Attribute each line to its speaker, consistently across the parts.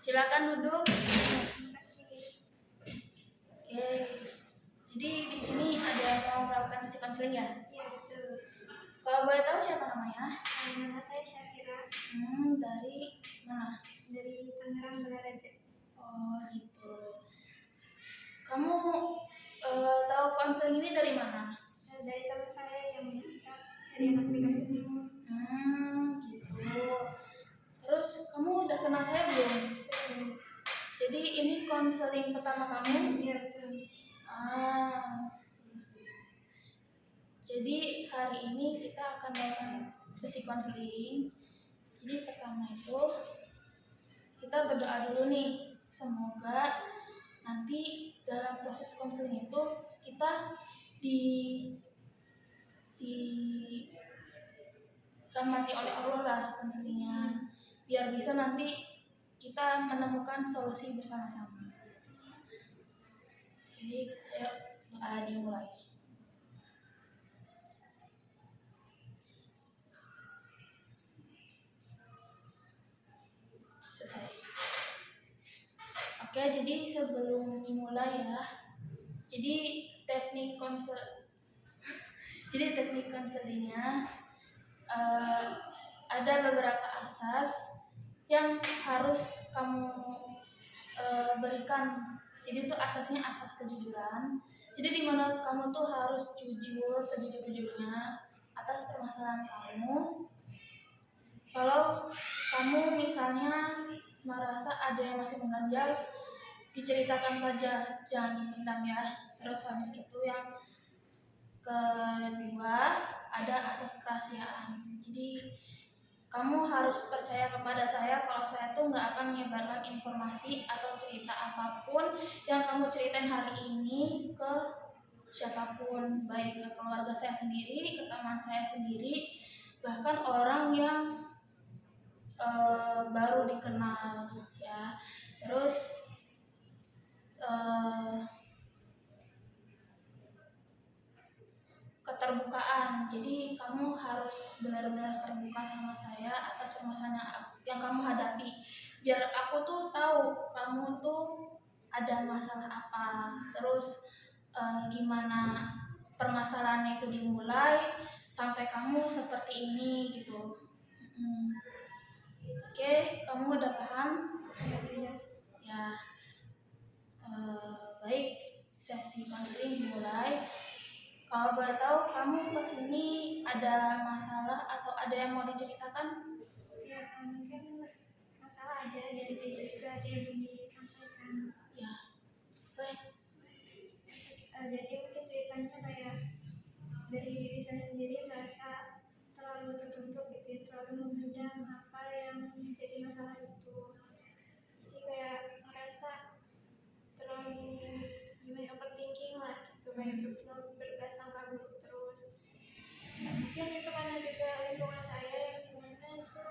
Speaker 1: Silakan duduk.
Speaker 2: Terima kasih.
Speaker 1: Oke. Jadi di sini ada yang mau melakukan sesi konseling ya?
Speaker 2: Iya, betul.
Speaker 1: Kalau boleh tahu siapa namanya?
Speaker 2: Nama saya Syafira
Speaker 1: Dari mana?
Speaker 2: dari Tangerang Balaraja.
Speaker 1: Oh gitu. Kamu tahu konseling ini dari mana?
Speaker 2: Dari teman saya yang mengucap dari anak BK Putih.
Speaker 1: Gitu. Terus kamu udah kenal saya belum? Jadi ini konseling pertama kamu?
Speaker 2: Iya, betul.
Speaker 1: Bagus. Jadi hari ini kita akan melakukan sesi konseling. Jadi pertama itu kita berdoa dulu nih. Semoga nanti dalam proses konseling itu kita dirahmati oleh Allah lah konselingnya, biar bisa nanti kita menemukan solusi bersama-sama. Jadi ayo doa dimulai. Selesai. Oke, jadi sebelum dimulai ya, jadi teknik konselingnya ada beberapa asas yang harus kamu berikan. Jadi itu asasnya asas kejujuran. Jadi dimana kamu tuh harus jujur sejujur-jujurnya atas permasalahan kamu. Kalau kamu misalnya merasa ada yang masih mengganjal, diceritakan saja, jangan dipendam ya. Terus habis itu yang kedua ada asas kerahasiaan. Jadi kamu harus percaya kepada saya kalau saya tuh nggak akan menyebarkan informasi atau cerita apapun yang kamu ceritain hari ini ke siapapun, baik ke keluarga saya sendiri, ke teman saya sendiri, bahkan orang yang baru dikenal ya. Terus keterbukaan, jadi kamu harus benar-benar terbuka sama saya atas permasalahan yang kamu hadapi, biar aku tuh tahu kamu tuh ada masalah apa, terus gimana permasalahannya itu dimulai sampai kamu seperti ini gitu. Oke, kamu udah paham? Ya. Baik, sesi konseling dimulai. Kalau boleh tahu, kamu kesini ada masalah atau ada yang mau diceritakan?
Speaker 2: Ya, mungkin masalah ada dan cerita juga ada yang ingin disampaikan.
Speaker 1: Ya, boleh.
Speaker 2: Jadi mungkin ceritanya kayak dari diri saya sendiri merasa terlalu tertutup gitu ya, terlalu memendam apa yang menjadi masalah itu. Jadi kayak merasa terlalu gimana, overthinking lah gitu, kayak berprasangka buruk terus. Mungkin itu karena juga lingkungan saya yang dimana itu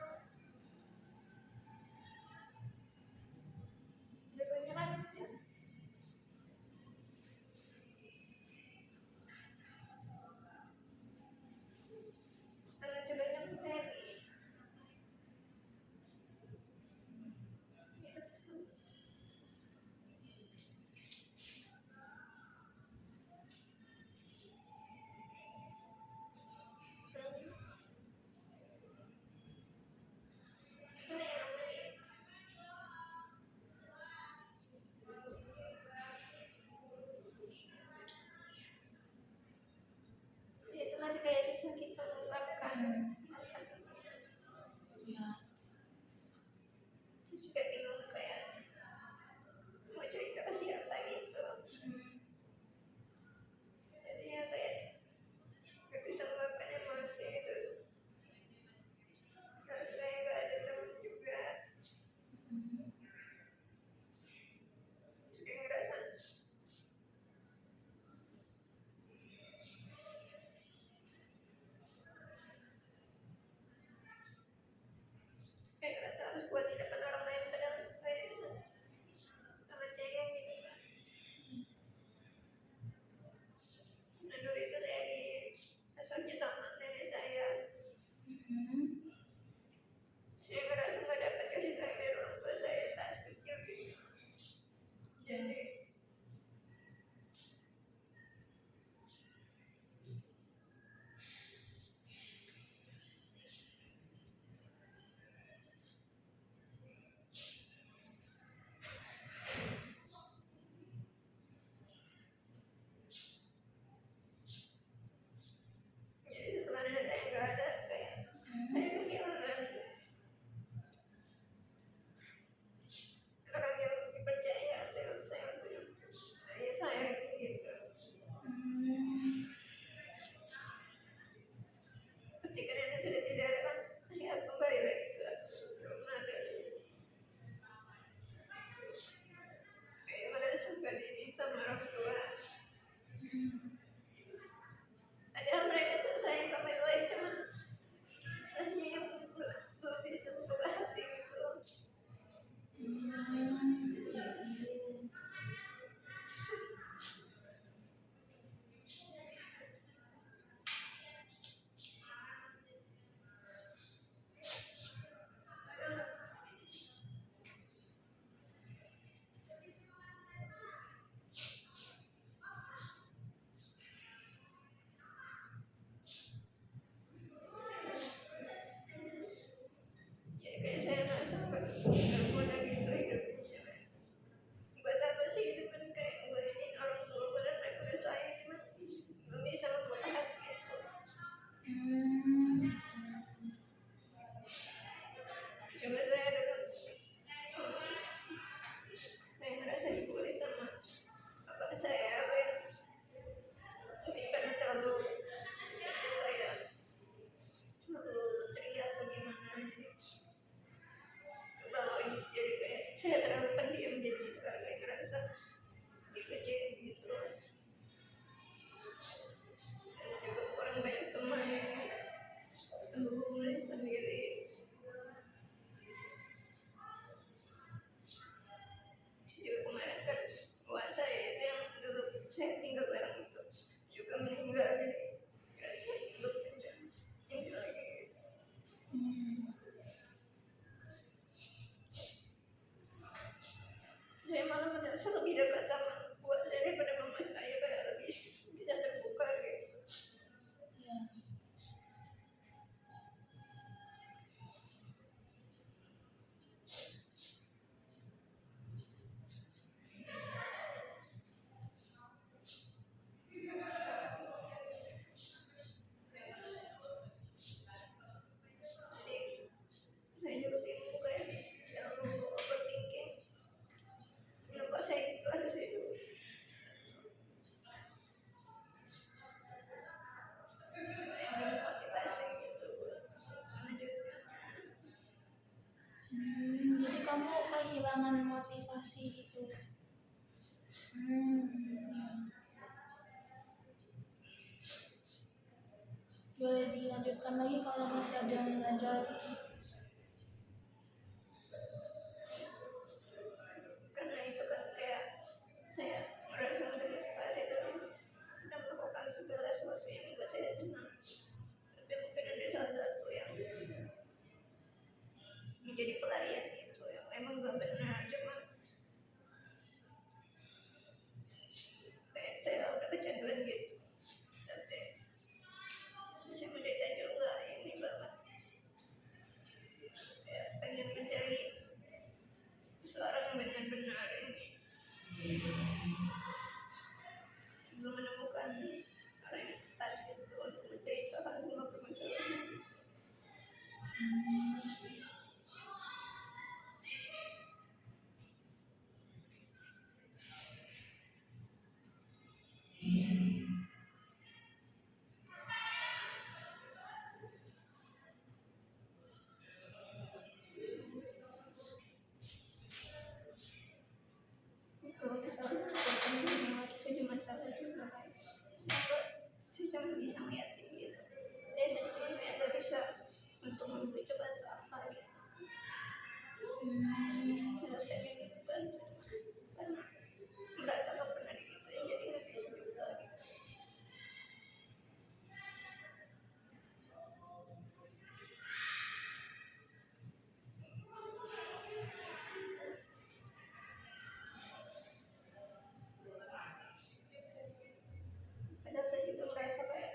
Speaker 1: Jadi kamu kehilangan motivasi itu. Hmm. Boleh dilanjutkan lagi kalau masih ada yang mengajar.
Speaker 2: Karena itu kan kayak saya merasa termotivasi dan melakukan segala sesuatu yang membuat saya senang. Tapi mungkin ada salah satu yang menjadi pelarian itu yang emang gak benar, cuman kayak saya udah kecanduan gitu. Tapi saya menderita juga ini banget, kayak pengen mencari seorang yang benar-benar ini belum menemukan orang yang tepat gitu untuk menceritakan semua permasalahan. Kalau misalnya punya masalah juga kan, saya cuma bisa ngeliatin gitu. Saya sendiri kayak nggak bisa untuk membujuk atau apa gitu. Saya pengen bantu karena merasa nggak pernah digituin, jadi nggak bisa juga gitu. Kadang saya juga merasa kayak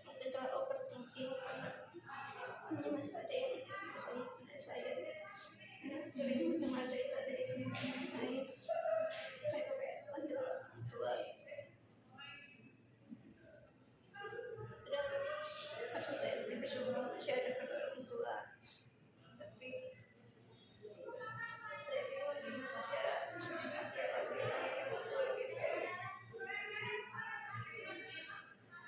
Speaker 2: mungkin terlalu overthinking karena masih ada yang tidak bisa saya sering mendengar cerita dari teman-teman lain mereka kayak kehilangan orang tua gitu. Kadang harus saya lebih bersyukur masih ada kedua orang tua, tapi saya bingung gimana cara menghargai orang tua gitu.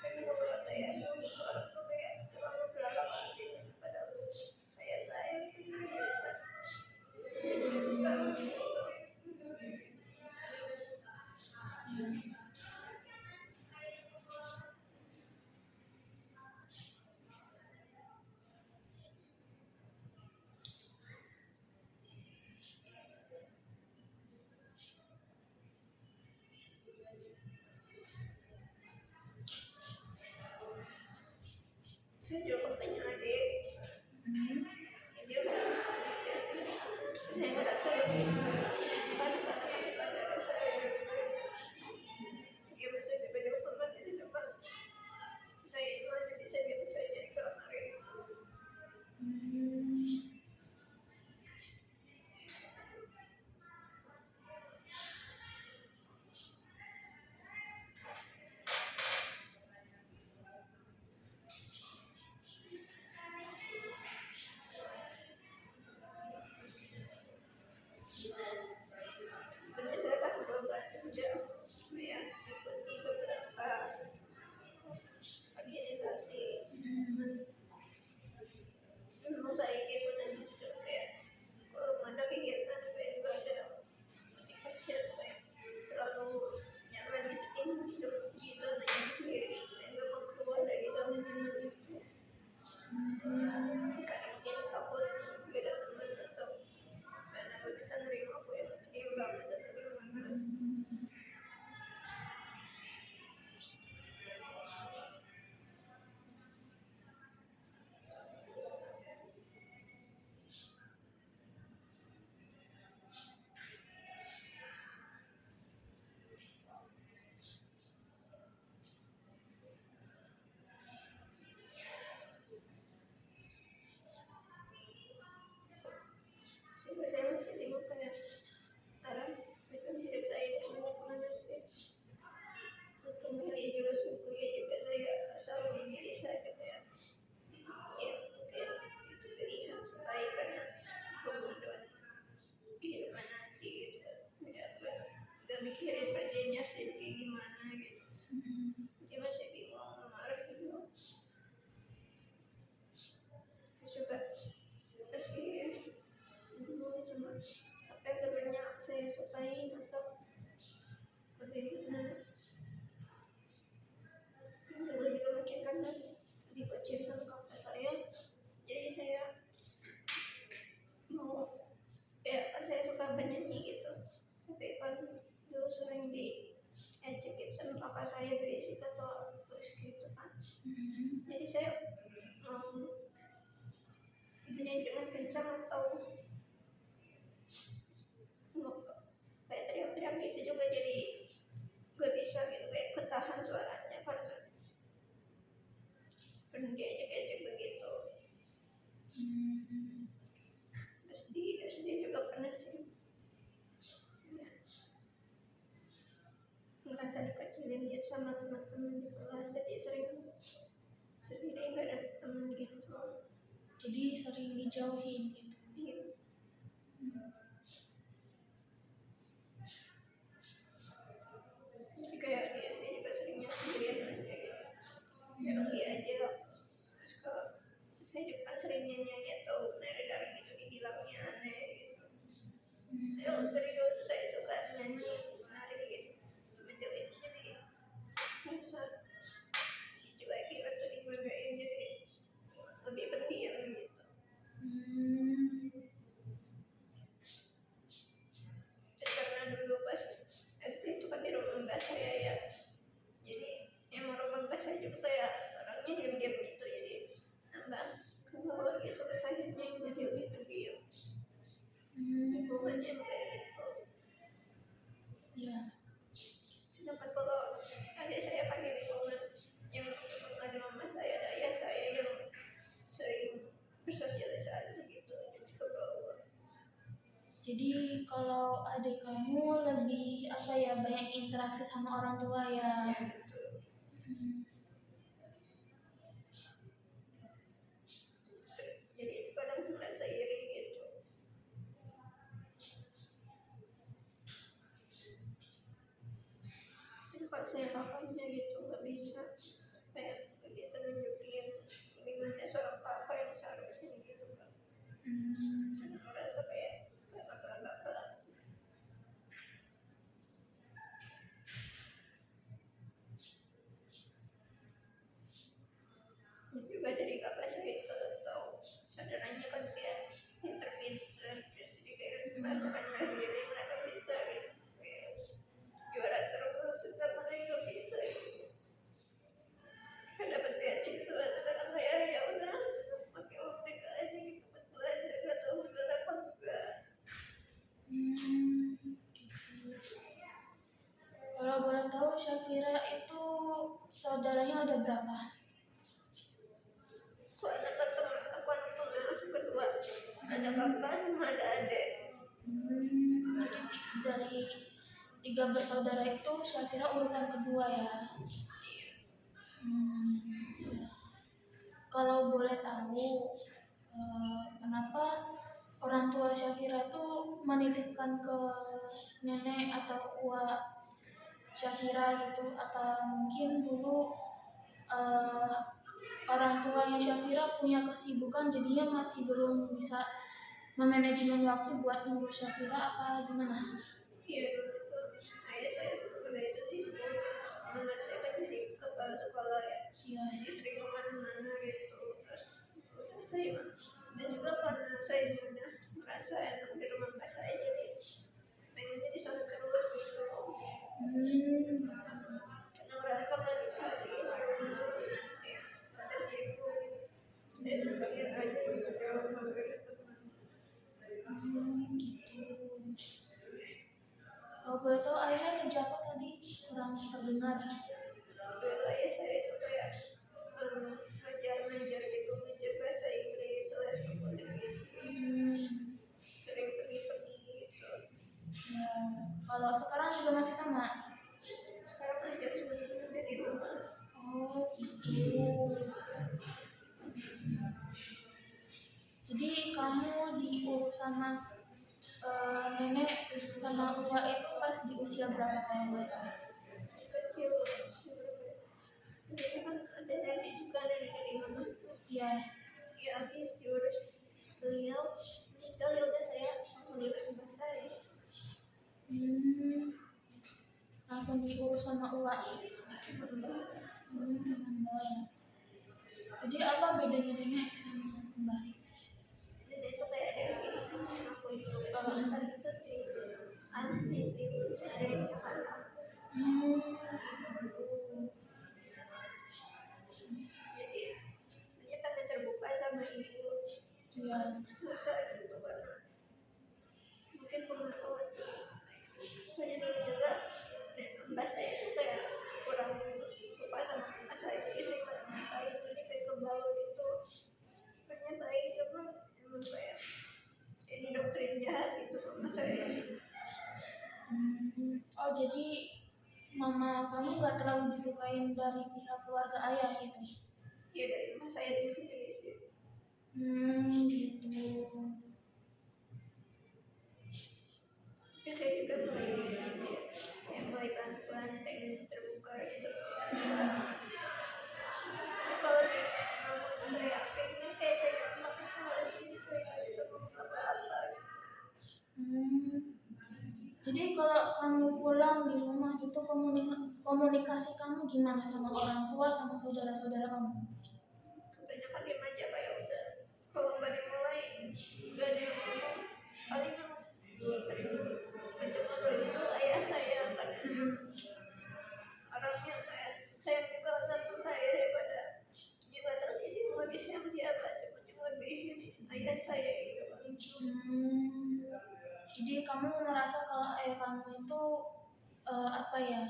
Speaker 2: Tapi menurut saya orang tua kayak terlalu galak gitu, padahal kayak saya itu saya juga punya adik. Dia udah ya, saya merasa lebih bukan karena dari saya dia bisa berbeda teman di depan saya itu jadi saya bisa jadi kemarin. apa yang sebenarnya saya sukai atau bagaimana. Dulu juga mungkin karena dikucilkan kakak saya, jadi saya mau saya suka bernyanyi gitu, tapi kan dulu sering diajak gitu sama kakak saya berisik atau terus gitu kan. Jadi saya mau bernyanyi dengan kencang atau mau kayak teriak-teriak gitu juga, jadi gak bisa gitu, kayak ketahan suaranya karena pernah diajak-ajak begitu. Terus di SD juga pernah sih merasa dikecilin gitu sama teman-teman di kelas, jadi sering sendiri gak ada teman gitu.
Speaker 1: Jadi sering dijauhin gitu.
Speaker 2: Iya. Jadi kayak dia sih juga seringnya sendirian aja gitu, yang dia aja. Terus kalau saya juga kan sering nyanyi atau nari-nari gitu, dibilangnya aneh gitu. Dari dulu tuh saya suka nyanyi nari gitu, semenjak itu jadi merasa dicuekin atau dibanggain, jadi lebih pendiam gitu. Dan karena dulu pas SD itu kan di rumah mbak saya ya, jadi emang rumah mbak saya juga kayak orangnya diam-diam gitu, jadi nambah ke bawah gitu kesayangnya, jadi lebih pendiam. Lingkungannya kayak gitu.
Speaker 1: Ya.
Speaker 2: Sedangkan kalau adik saya kan di lingkungan yang ada mama saya, ada ayah saya yang sering bersosialisasi gitu, jadi ke bawah.
Speaker 1: Jadi kalau adik kamu lebih banyak interaksi sama orang tua ya.
Speaker 2: Ya gitu. Jadi itu kadang merasa iri gitu. Jadi kalau saya kakaknya gitu nggak bisa, kayak nggak bisa nunjukin gimana seorang kakak yang seharusnya gitu kan. Karena merasa kayak kakak-kakak. Juga dari kakak saya itu tahu saudaranya kan kayak pinter-pinter, jadi kayak merasakan diri mereka bisa gitu, kayak juara terus sedang mereka bisa gitu. Saya dapat beasiswa, sedangkan saya ya udah pakai uang mereka aja gitu buat belajar, nggak tahu bener apa enggak.
Speaker 1: Kalau boleh tahu Syafira itu saudaranya ada berapa?
Speaker 2: Aku anak teman, aku anak teman berdua, ada kakak sama ada adik.
Speaker 1: Jadi dari 3 bersaudara itu Syafira urutan kedua ya. Kalau boleh tahu kenapa orang tua Syafira itu menitipkan ke nenek atau uwa Syafira gitu, apa mungkin dulu orang tuanya Syafira punya kesibukan jadinya masih belum bisa memanajemen waktu buat ngurus Syafira apa gimana?
Speaker 2: Iya, dulu itu ayah saya seperti itu sih, menurut saya kan jadi kepala sekolah ya, jadi sering kemana-mana gitu. Terus saya dan juga karena saya juga merasa enak di rumah mbak saya, jadi pengennya di sana terus gitu. Karena merasa nggak diperhatiin di rumah, ya pada sibuk, saya sendirian aja gitu di rumah gitu.
Speaker 1: Kalau boleh tahu ayahnya kerja apa tadi? Kurang terdengar.
Speaker 2: Dulu ayah saya itu kayak ngajar gitu, ngajar bahasa Inggris, les komputer gitu. Sering pergi-pergi gitu.
Speaker 1: Ya, kalau sekarang juga masih sama?
Speaker 2: Sekarang ngajar sebenarnya udah di rumah.
Speaker 1: Oh gitu. Jadi kamu diurus sama nenek sama uwa itu pas di usia berapa kalau boleh tahu?
Speaker 2: Kecil jadi kan ada nenek juga, nenek dari mama.
Speaker 1: Iya.
Speaker 2: Ya habis diurus beliau meninggal, ya udah saya mengurus
Speaker 1: Hmm, langsung diurus sama uak. Mbak. Jadi apa bedanya nenek sama mbah?
Speaker 2: Nenek itu kayak dari aku itu, kalau mbak itu dari anaknya itu dari anak. Jadi dia pengen terbuka sama ibu.
Speaker 1: Iya.
Speaker 2: Susah gitu kan. Mungkin pengetahuan. Jadi dulu juga mbak saya itu kayak kurang suka sama anak saya, jadi sering ngatain, jadi kayak ke bawah gitu. Makanya baik cuma emang kayak ini doktrin jahat gitu sama saya.
Speaker 1: Oh jadi mama kamu nggak terlalu disukain dari pihak keluarga ayah gitu?
Speaker 2: Ya dari rumah saya itu sendiri sih.
Speaker 1: Gitu.
Speaker 2: Ya saya juga mulai pelan-pelan pengen terbuka gitu. Kalau di rumah itu kayak pengen kayak cek makan kalau ini kayak sama apa-apa.
Speaker 1: Jadi kalau kamu pulang di rumah itu komunikasi kamu gimana sama orang tua sama saudara-saudara kamu?
Speaker 2: Kebanyakan dia aja kayak udah kalau nggak dimulai nggak ada yang ngomong, paling yang sering ngajak ngobrol itu ayah saya karena orangnya kayak saya juga sama saya daripada dia nggak tahu sih lebih sama siapa, cuma lebih ayah saya gitu.
Speaker 1: Jadi kamu merasa kalau ayah kamu itu apa ya,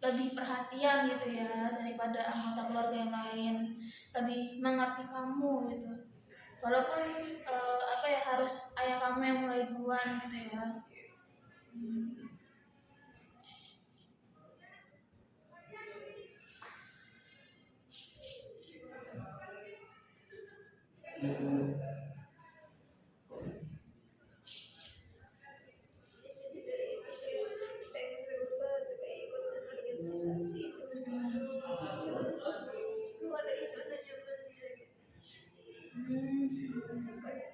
Speaker 1: lebih perhatian gitu ya daripada anggota keluarga yang lain, lebih mengerti kamu gitu. Walaupun apa ya, harus ayah kamu yang mulai duluan gitu ya.
Speaker 2: Jadi dari itu kayak pengen berubah kayak ikut organisasi keluar dari zona nyamannya.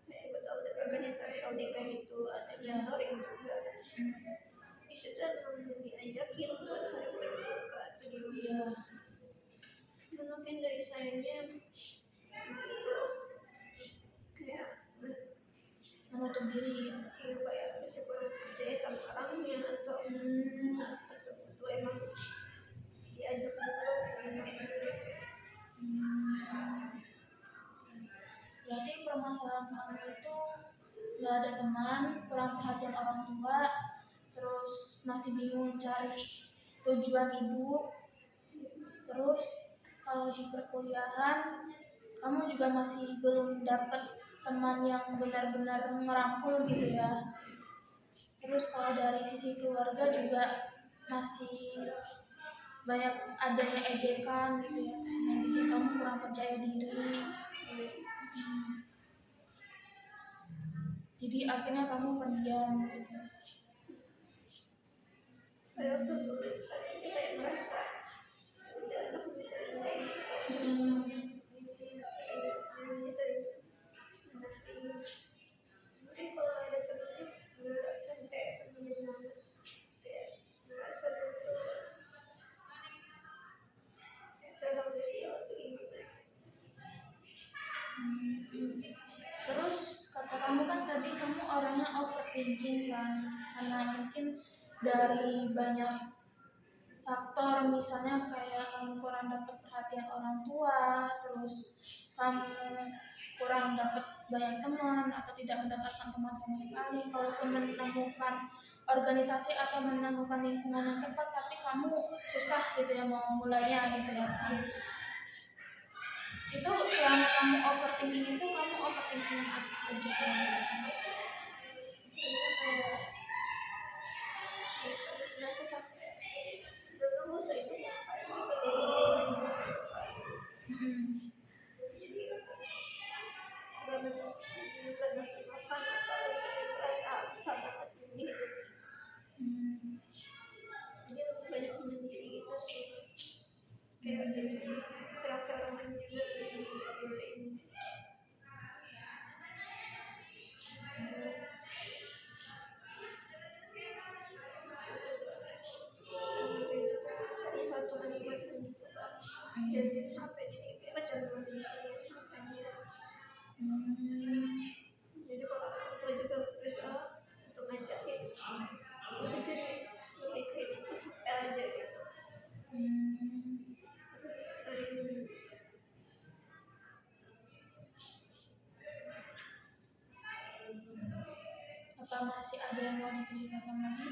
Speaker 2: Saya ikut organisasi LDK itu ada mentoring juga. Bisa diajakin buat saling terbuka atau gimana. Mungkin dari sayanya itu kayak
Speaker 1: Menutup diri gitu.
Speaker 2: kayak meskipun percaya sama orangnya atau emang diajak dulu
Speaker 1: Berarti permasalahan kamu itu nggak ada teman, kurang perhatian orang tua, terus masih bingung cari tujuan hidup, terus kalau di perkuliahan kamu juga masih belum dapat teman yang benar-benar merangkul gitu ya. Terus kalau dari sisi keluarga juga masih banyak adanya ejekan gitu ya, yang bikin kamu kurang percaya diri. Jadi akhirnya kamu pendiam gitu.
Speaker 2: padahal tuh kayak merasa udah aku bicara ini sering menari. Mungkin kalau ada temennya nggak kan kayak temennya banget kayak merasa itu terlalu sial atau gimana.
Speaker 1: Terus kata kamu kan tadi kamu orangnya overthinking kan, karena mungkin dari banyak faktor, misalnya kayak kamu kurang dapat perhatian orang tua, terus kamu kurang dapat banyak teman atau tidak mendapatkan teman sama sekali. Kalaupun menemukan organisasi atau menemukan lingkungan yang tepat, tapi kamu susah gitu ya mau mulainya gitu ya. Itu selama kamu overthinking itu kamu overthinking apa aja
Speaker 2: Kayak merasa sampai dulu nggak usah itu ngapain sih jadi nggak nafsu makan apa merasa apa banget di hidup. Jadi lebih banyak menyendiri gitu sih, kayak terasa orang lain juga ini. jadi HP jadi kayak kecanduan gitu HP-nya. Jadi kalau orang tua juga berusaha untuk ngajarin udah jadi lebih kayak gitu HP aja gitu. Sering
Speaker 1: Apa masih ada yang mau diceritakan lagi?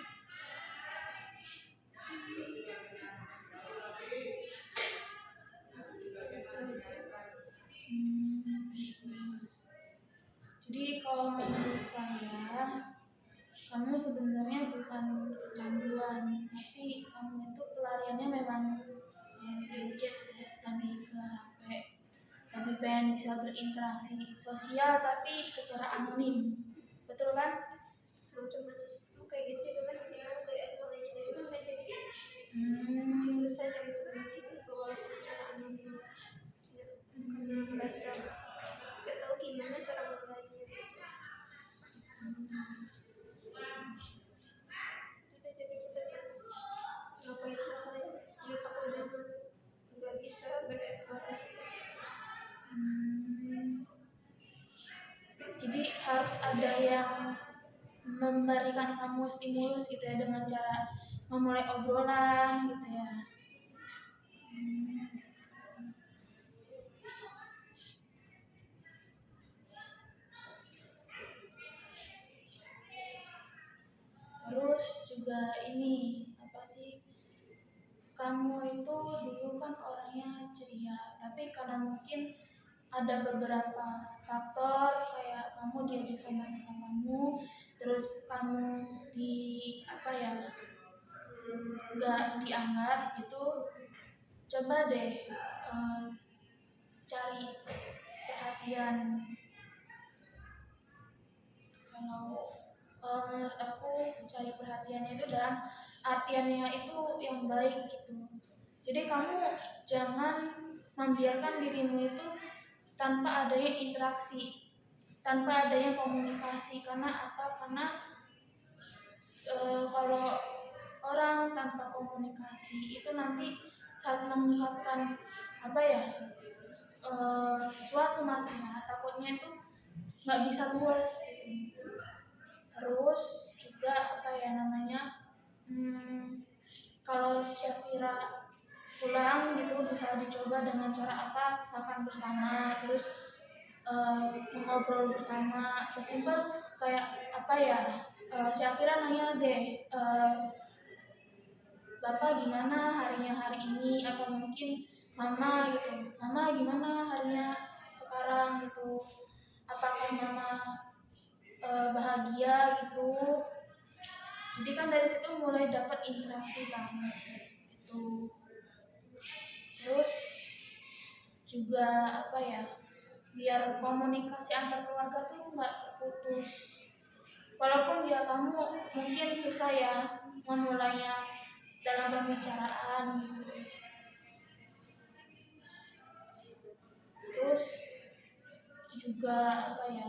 Speaker 1: Jadi kalau menurut saya, kamu sebenarnya bukan kecanduan, tapi kamu itu pelariannya memang gadget ya, lebih ke HP, lebih pengen bisa berinteraksi sosial tapi secara anonim, betul kan?
Speaker 2: cuman kayak gitu juga masih bingung kayak mulai dari mana jadi masih
Speaker 1: Hmm.
Speaker 2: susah cari teman walaupun cara anonim ya, karena merasa nggak tahu gimana cara mulainya gitu. Jadi kita ngapain hal yang menurut aku jangan nggak bisa bereksplorasi.
Speaker 1: Jadi harus ada yang memberikan kamu stimulus gitu ya, dengan cara memulai obrolan gitu ya. Terus juga ini apa sih, kamu itu dulu kan orangnya ceria, tapi karena mungkin ada beberapa faktor kayak kamu diajak sama teman kamu, terus kamu di apa ya, nggak dianggap gitu, coba deh cari perhatian. Kalau menurut aku cari perhatiannya itu dalam artiannya itu yang baik gitu. Jadi kamu jangan membiarkan dirimu itu tanpa adanya interaksi, tanpa adanya komunikasi. Karena apa? Karena kalau orang tanpa komunikasi itu nanti saat mengungkapkan apa ya, suatu masalah, takutnya itu nggak bisa luas gitu. Terus juga apa ya namanya, kalau Syafira pulang gitu bisa dicoba dengan cara apa, makan bersama, terus ngobrol bersama, sesimpel kayak apa ya, Syafira nanya deh, Bapak gimana harinya hari ini, atau mungkin Mama gitu, Mama gimana harinya sekarang gitu, apakah Mama bahagia gitu. Jadi kan dari situ mulai dapat interaksi kan gitu. Terus juga apa ya, biar komunikasi antar keluarga tuh nggak terputus. Walaupun ya kamu mungkin susah ya memulainya dalam pembicaraan gitu. Terus juga apa ya,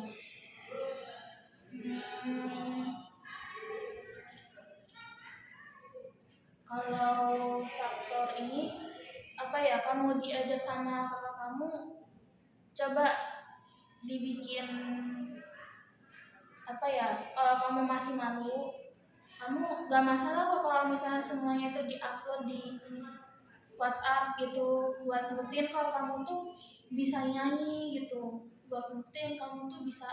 Speaker 1: kalau faktor ini apa ya, kamu diajak sama kakak kamu, coba dibikin apa ya, kalau kamu masih malu, kamu gak masalah kok kalau misalnya semuanya itu diupload di WhatsApp gitu, buat ngertiin kalau kamu tuh bisa nyanyi gitu, buat ngertiin kamu tuh bisa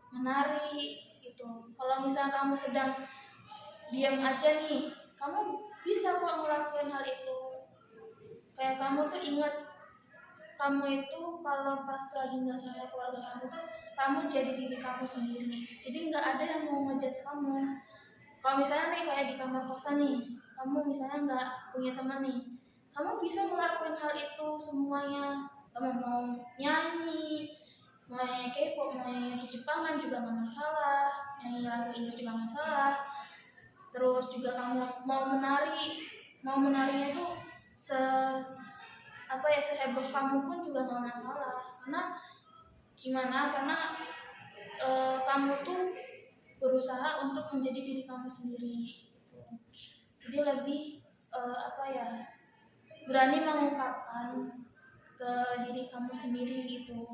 Speaker 1: menari gitu. Kalau misalnya kamu sedang diam aja nih, kamu bisa kok ngelakuin hal itu. Kayak kamu tuh ingat, kamu itu kalau pas lagi nggak sama keluarga kamu tuh kamu jadi diri kamu sendiri, jadi nggak ada yang mau ngejudge kamu. Kalau misalnya nih kayak di kamar kosan nih, kamu misalnya nggak punya teman nih, kamu bisa ngelakuin hal itu semuanya. Kamu mau nyanyi, mau nyanyi K-pop, mau nyanyi Jepangan juga nggak masalah, nyanyi lagu Inggris juga nggak masalah. Terus juga kamu mau menari, mau menarinya itu se apa ya, seheboh kamu pun juga nggak masalah. Karena gimana, karena kamu tuh berusaha untuk menjadi diri kamu sendiri gitu. Jadi lebih apa ya, berani mengungkapkan ke diri kamu sendiri gitu,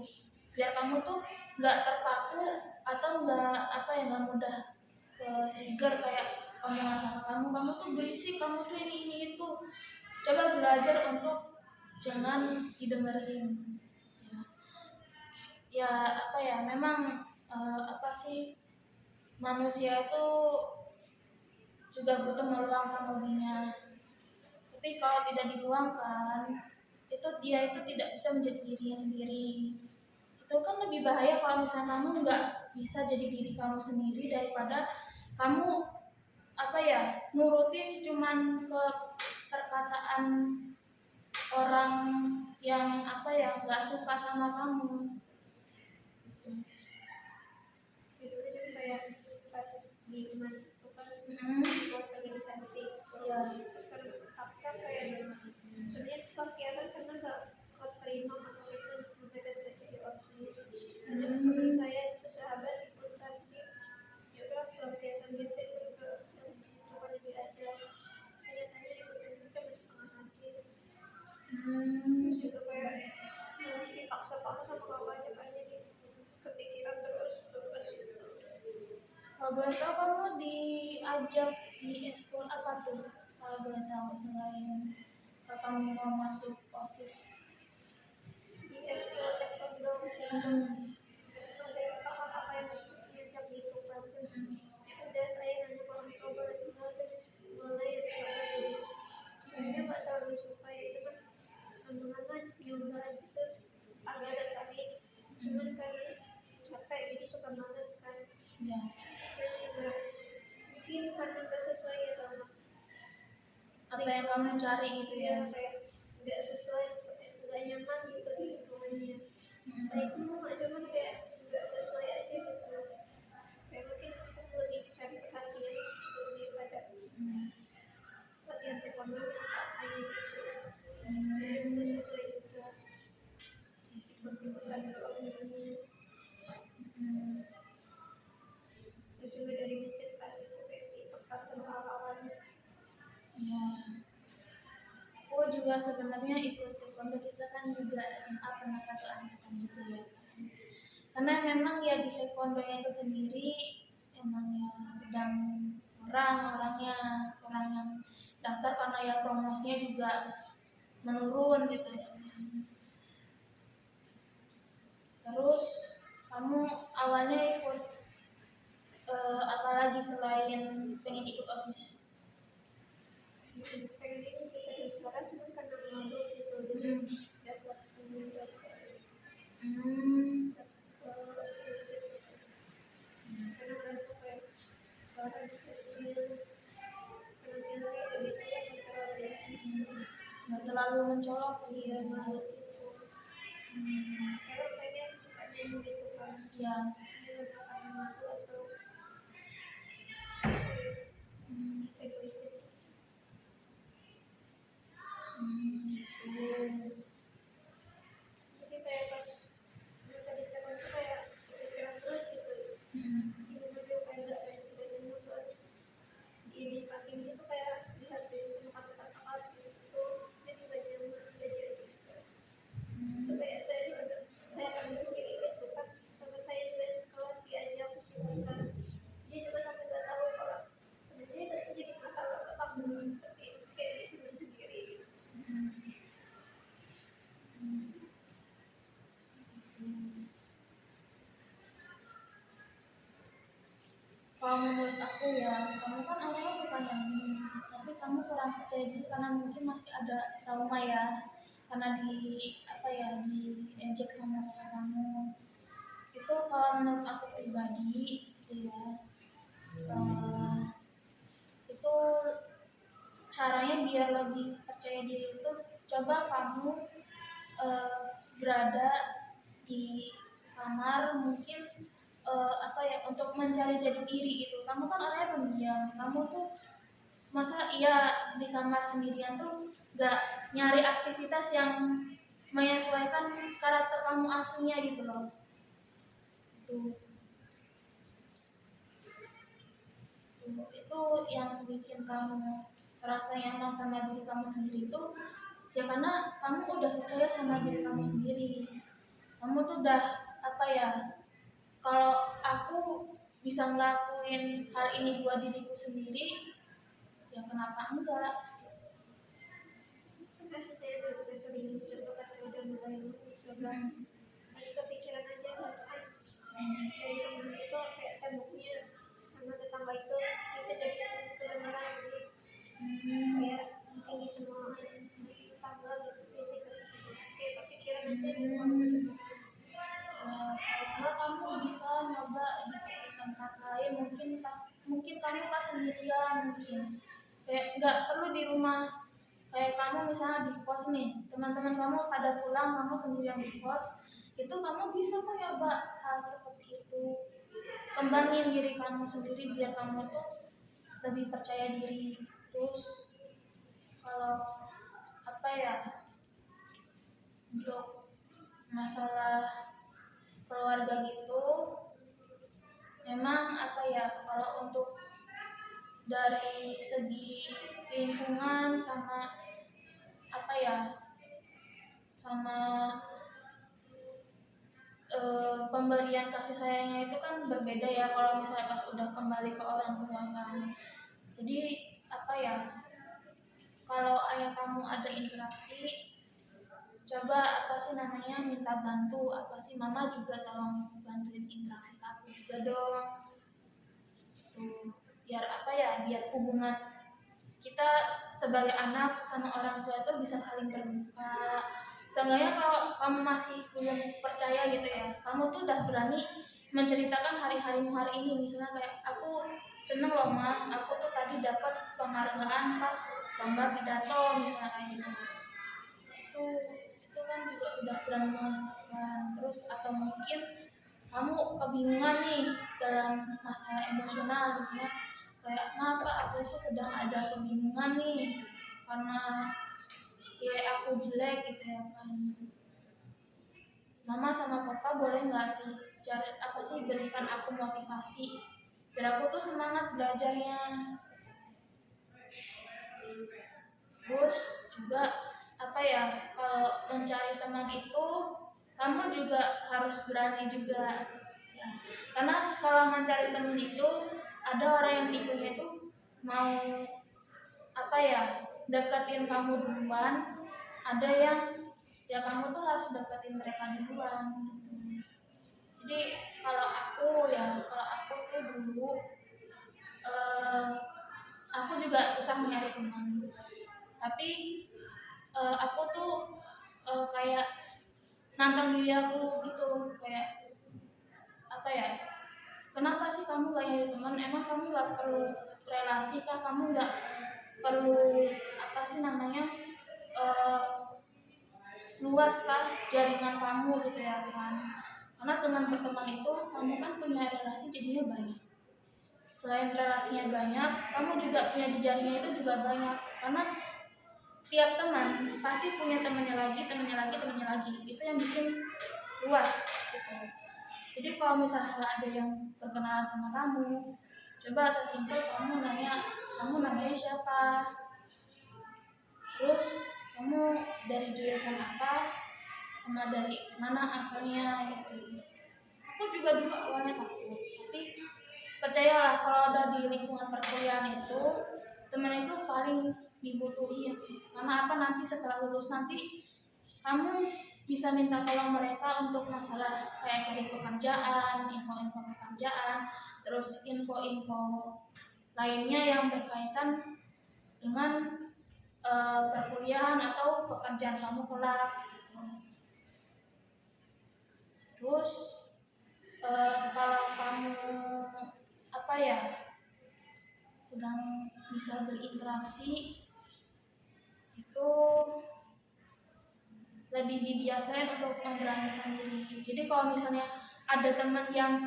Speaker 1: biar kamu tuh nggak terpaku atau nggak mudah ke trigger kayak omongan kamu tuh berisik, kamu tuh ini itu. Coba belajar untuk jangan didengerin ya, ya apa ya, memang apa sih, manusia itu juga butuh meluangkan hobinya, tapi kalau tidak diluangkan itu dia itu tidak bisa menjadi dirinya sendiri. Itu kan lebih bahaya kalau misalnya kamu nggak bisa jadi diri kamu sendiri daripada kamu apa ya, nurutin cuman ke perkataan orang yang apa ya nggak suka sama kamu.
Speaker 2: Itu kan kayak pas di mana itu kan
Speaker 1: Hmm,
Speaker 2: buat organisasi
Speaker 1: ya.
Speaker 2: terus kan paksa kayak sebenarnya kegiatan karena nggak keterima atau itu mereka jadi osis. Ada teman saya itu sahabat ikut tadi ya udah kegiatan gitu juga cuma diajar kelihatannya ikutin juga setengah hati. Terus juga kayak dipaksa-paksa sama kakaknya kayaknya kepikiran terus.
Speaker 1: Kalau boleh tahu kamu diajak di ekskul apa tuh? Kalau boleh tahu selain kamu mau masuk OSIS.
Speaker 2: Di ekskul taekwondo
Speaker 1: Hmm.
Speaker 2: ada kakak-kakak yang ngajak gitu kan terus udah saya nanya ke orang tua boleh tinggal terus boleh ya coba dulu dia nggak terlalu suka ya itu kan teman-teman nyoba terus agak tertarik cuman karena capek jadi suka males kan
Speaker 1: Ya.
Speaker 2: terus juga mungkin karena nggak sesuai ya sama
Speaker 1: Apa yang kamu cari gitu ya?
Speaker 2: kayak nggak sesuai nggak nyaman gitu di lingkungannya baik semua cuman kayak nggak sesuai aja gitu kayak mungkin aku lebih cari perhatian lebih pada latihan taekwondo hanya gitu jadi nggak sesuai juga ikut-ikutan ke orangnya terus juga dari mungkin pas itu kayak ikut sama awal-awalnya
Speaker 1: Ya. Aku juga sebenarnya ikut taekwondo, kita kan juga SMA pernah satu angkatan juga ya. Karena memang ya di taekwondonya itu sendiri emangnya sedang orangnya orang yang daftar karena ya promosinya juga menurun gitu ya. Terus kamu awalnya ikut apa lagi selain pengen ikut OSIS?
Speaker 2: pengen ini sih pengen suara cuma karena malu gitu jadi dapat
Speaker 1: Hmm.
Speaker 2: karena merasa kayak suara kecil penampilannya lebih tidak terlalu
Speaker 1: Nggak terlalu mencolok
Speaker 2: dia
Speaker 1: gitu.
Speaker 2: malu gitu karena pengen suka nyanyi gitu kan
Speaker 1: Ya.
Speaker 2: dia karena malu atau egois gitu
Speaker 1: Gitu.
Speaker 2: jadi kayak pas bisa dicabut tuh kayak kepikiran terus gitu gimana dia kayak nggak kayak tiba-tiba buat di packing gitu kayak lihat dari semua kata-kata gitu dia juga nyaman jadi itu kayak saya juga saya kami sendiri gitu kan teman saya juga yang sekelas diajak psikoter dia juga sampai nggak tahu kalau sebenarnya itu jadi masalah otak tapi kayak dia juga sendiri
Speaker 1: Kalau menurut aku ya, kamu kan awalnya suka nyanyi, tapi kamu kurang percaya diri karena mungkin masih ada trauma ya, karena di apa ya diejek sama kakak kamu. Itu kalau menurut aku pribadi gitu ya, eh, itu caranya biar lebih percaya diri itu coba kamu eh, berada di kamar mungkin apa ya untuk mencari jati diri gitu. Kamu kan orangnya pendiam, kamu tuh masa iya di kamar sendirian tuh gak nyari aktivitas yang menyesuaikan karakter kamu aslinya gitu loh. Tuh, itu yang bikin kamu merasa nyaman sama diri kamu sendiri itu Ya karena kamu udah percaya sama diri kamu sendiri. Kamu tuh udah apa ya, kalau aku bisa ngelakuin hal ini buat diriku sendiri, ya kenapa enggak?
Speaker 2: Rasa saya udah sering coba atau udah mulai coba, masih kepikiran aja kan dari rumah itu kayak temboknya sama tetangga itu tipis jadi kedengeran jadi kayak mungkin dicemooh di tangga gitu biasa kayak kepikiran aja gitu kalau kedengeran.
Speaker 1: Kalau kamu bisa nyoba di tempat lain, mungkin kamu pas sendirian, mungkin kayak nggak perlu di rumah. Kayak kamu misalnya di kos nih, teman-teman kamu pada pulang, kamu sendirian di kos, itu kamu bisa kok nyoba hal seperti itu. Kembangin diri kamu sendiri biar kamu tuh lebih percaya diri. Terus kalau apa ya, untuk masalah keluarga gitu, memang apa ya, kalau untuk dari segi lingkungan sama apa ya, sama pemberian kasih sayangnya itu kan berbeda ya kalau misalnya pas udah kembali ke orang tua kan. Jadi apa ya, kalau ayah kamu ada interaksi, coba apa sih namanya, minta bantu, apa sih, mama juga tolong bantuin interaksi ke aku juga dong. Tuh, biar apa ya, biar hubungan kita sebagai anak sama orang tua itu bisa saling terbuka. Seenggaknya kalau kamu masih belum percaya gitu ya, kamu tuh udah berani menceritakan hari-harimu hari ini. Misalnya kayak, aku seneng loh ma, aku tuh tadi dapat penghargaan pas lomba pidato, misalnya kayak gitu. Itu kan juga sudah berani mengungkapkan. Terus atau mungkin kamu kebingungan nih dalam masalah emosional, misalnya kayak, ngapa aku tuh sedang ada kebingungan nih karena nilai aku jelek gitu ya kan. Mama sama papa boleh nggak sih cari apa sih, berikan aku motivasi biar aku tuh semangat belajarnya. Terus juga apa ya, kalau mencari teman itu kamu juga harus berani juga ya. Karena kalau mencari teman itu ada orang yang tipenya itu mau apa ya, deketin kamu duluan, ada yang ya kamu tuh harus deketin mereka duluan gitu. Jadi kalau aku tuh dulu eh, aku juga susah nyari teman, tapi aku tuh kayak nantang diri aku gitu, kayak apa ya, kenapa sih kamu gak nyari teman, emang kamu gak perlu relasi kah, kamu gak perlu apa sih namanya, eh, luas kah jaringan kamu gitu ya kan. Karena dengan berteman itu kamu kan punya relasi jadinya banyak. Selain relasinya banyak, kamu juga punya jejaringnya itu juga banyak. Karena tiap teman pasti punya temannya lagi, temannya lagi, temannya lagi. Itu yang bikin luas gitu. Jadi kalau misalnya nggak ada yang berkenalan sama kamu, coba sesimpel kamu nanya, kamu namanya siapa, terus kamu dari jurusan apa, sama dari mana asalnya gitu. Aku juga dulu awalnya takut, tapi percayalah kalau ada di lingkungan perkuliahan itu, teman itu paling dibutuhin. Karena apa, nanti setelah lulus nanti kamu bisa minta tolong mereka untuk masalah kayak cari pekerjaan, info-info pekerjaan, terus info-info lainnya yang berkaitan dengan perkuliahan atau pekerjaan kamu kelak. Terus kalau kamu apa ya, kurang bisa berinteraksi, itu lebih dibiasain untuk memberanikan diri. Jadi kalau misalnya ada teman yang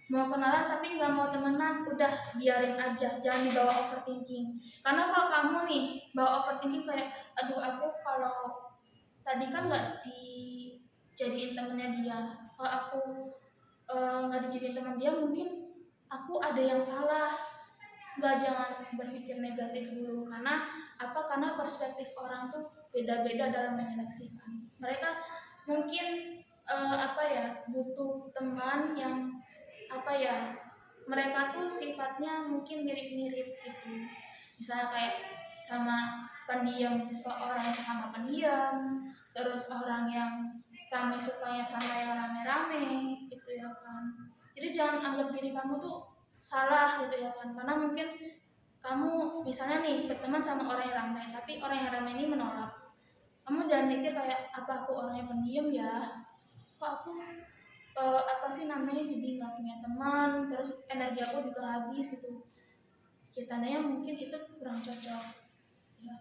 Speaker 1: mau kenalan tapi nggak mau temenan, udah biarin aja, jangan dibawa overthinking. Karena kalau kamu nih bawa overthinking kayak, aduh aku kalau tadi kan nggak dijadiin temennya dia, kalau aku nggak dijadiin teman dia, mungkin aku ada yang salah. Nggak, jangan berpikir negatif dulu. Karena apa, karena perspektif orang tuh beda-beda dalam menyeleksikan. Mereka mungkin butuh teman yang mereka tuh sifatnya mungkin mirip-mirip gitu. Misalnya kayak sama pendiam ke orang yang sama pendiam, terus orang yang rame sukanya sama yang rame-rame gitu ya kan. Jadi jangan anggap diri kamu tuh salah gitu ya kan, karena mungkin kamu misalnya nih berteman sama orang yang ramai, tapi orang yang ramai ini menolak. Kamu jangan mikir kayak apa aku orangnya pendiam ya, kok aku jadi nggak punya teman, terus energi aku juga habis gitu. Ya tandanya mungkin itu kurang cocok. Ya.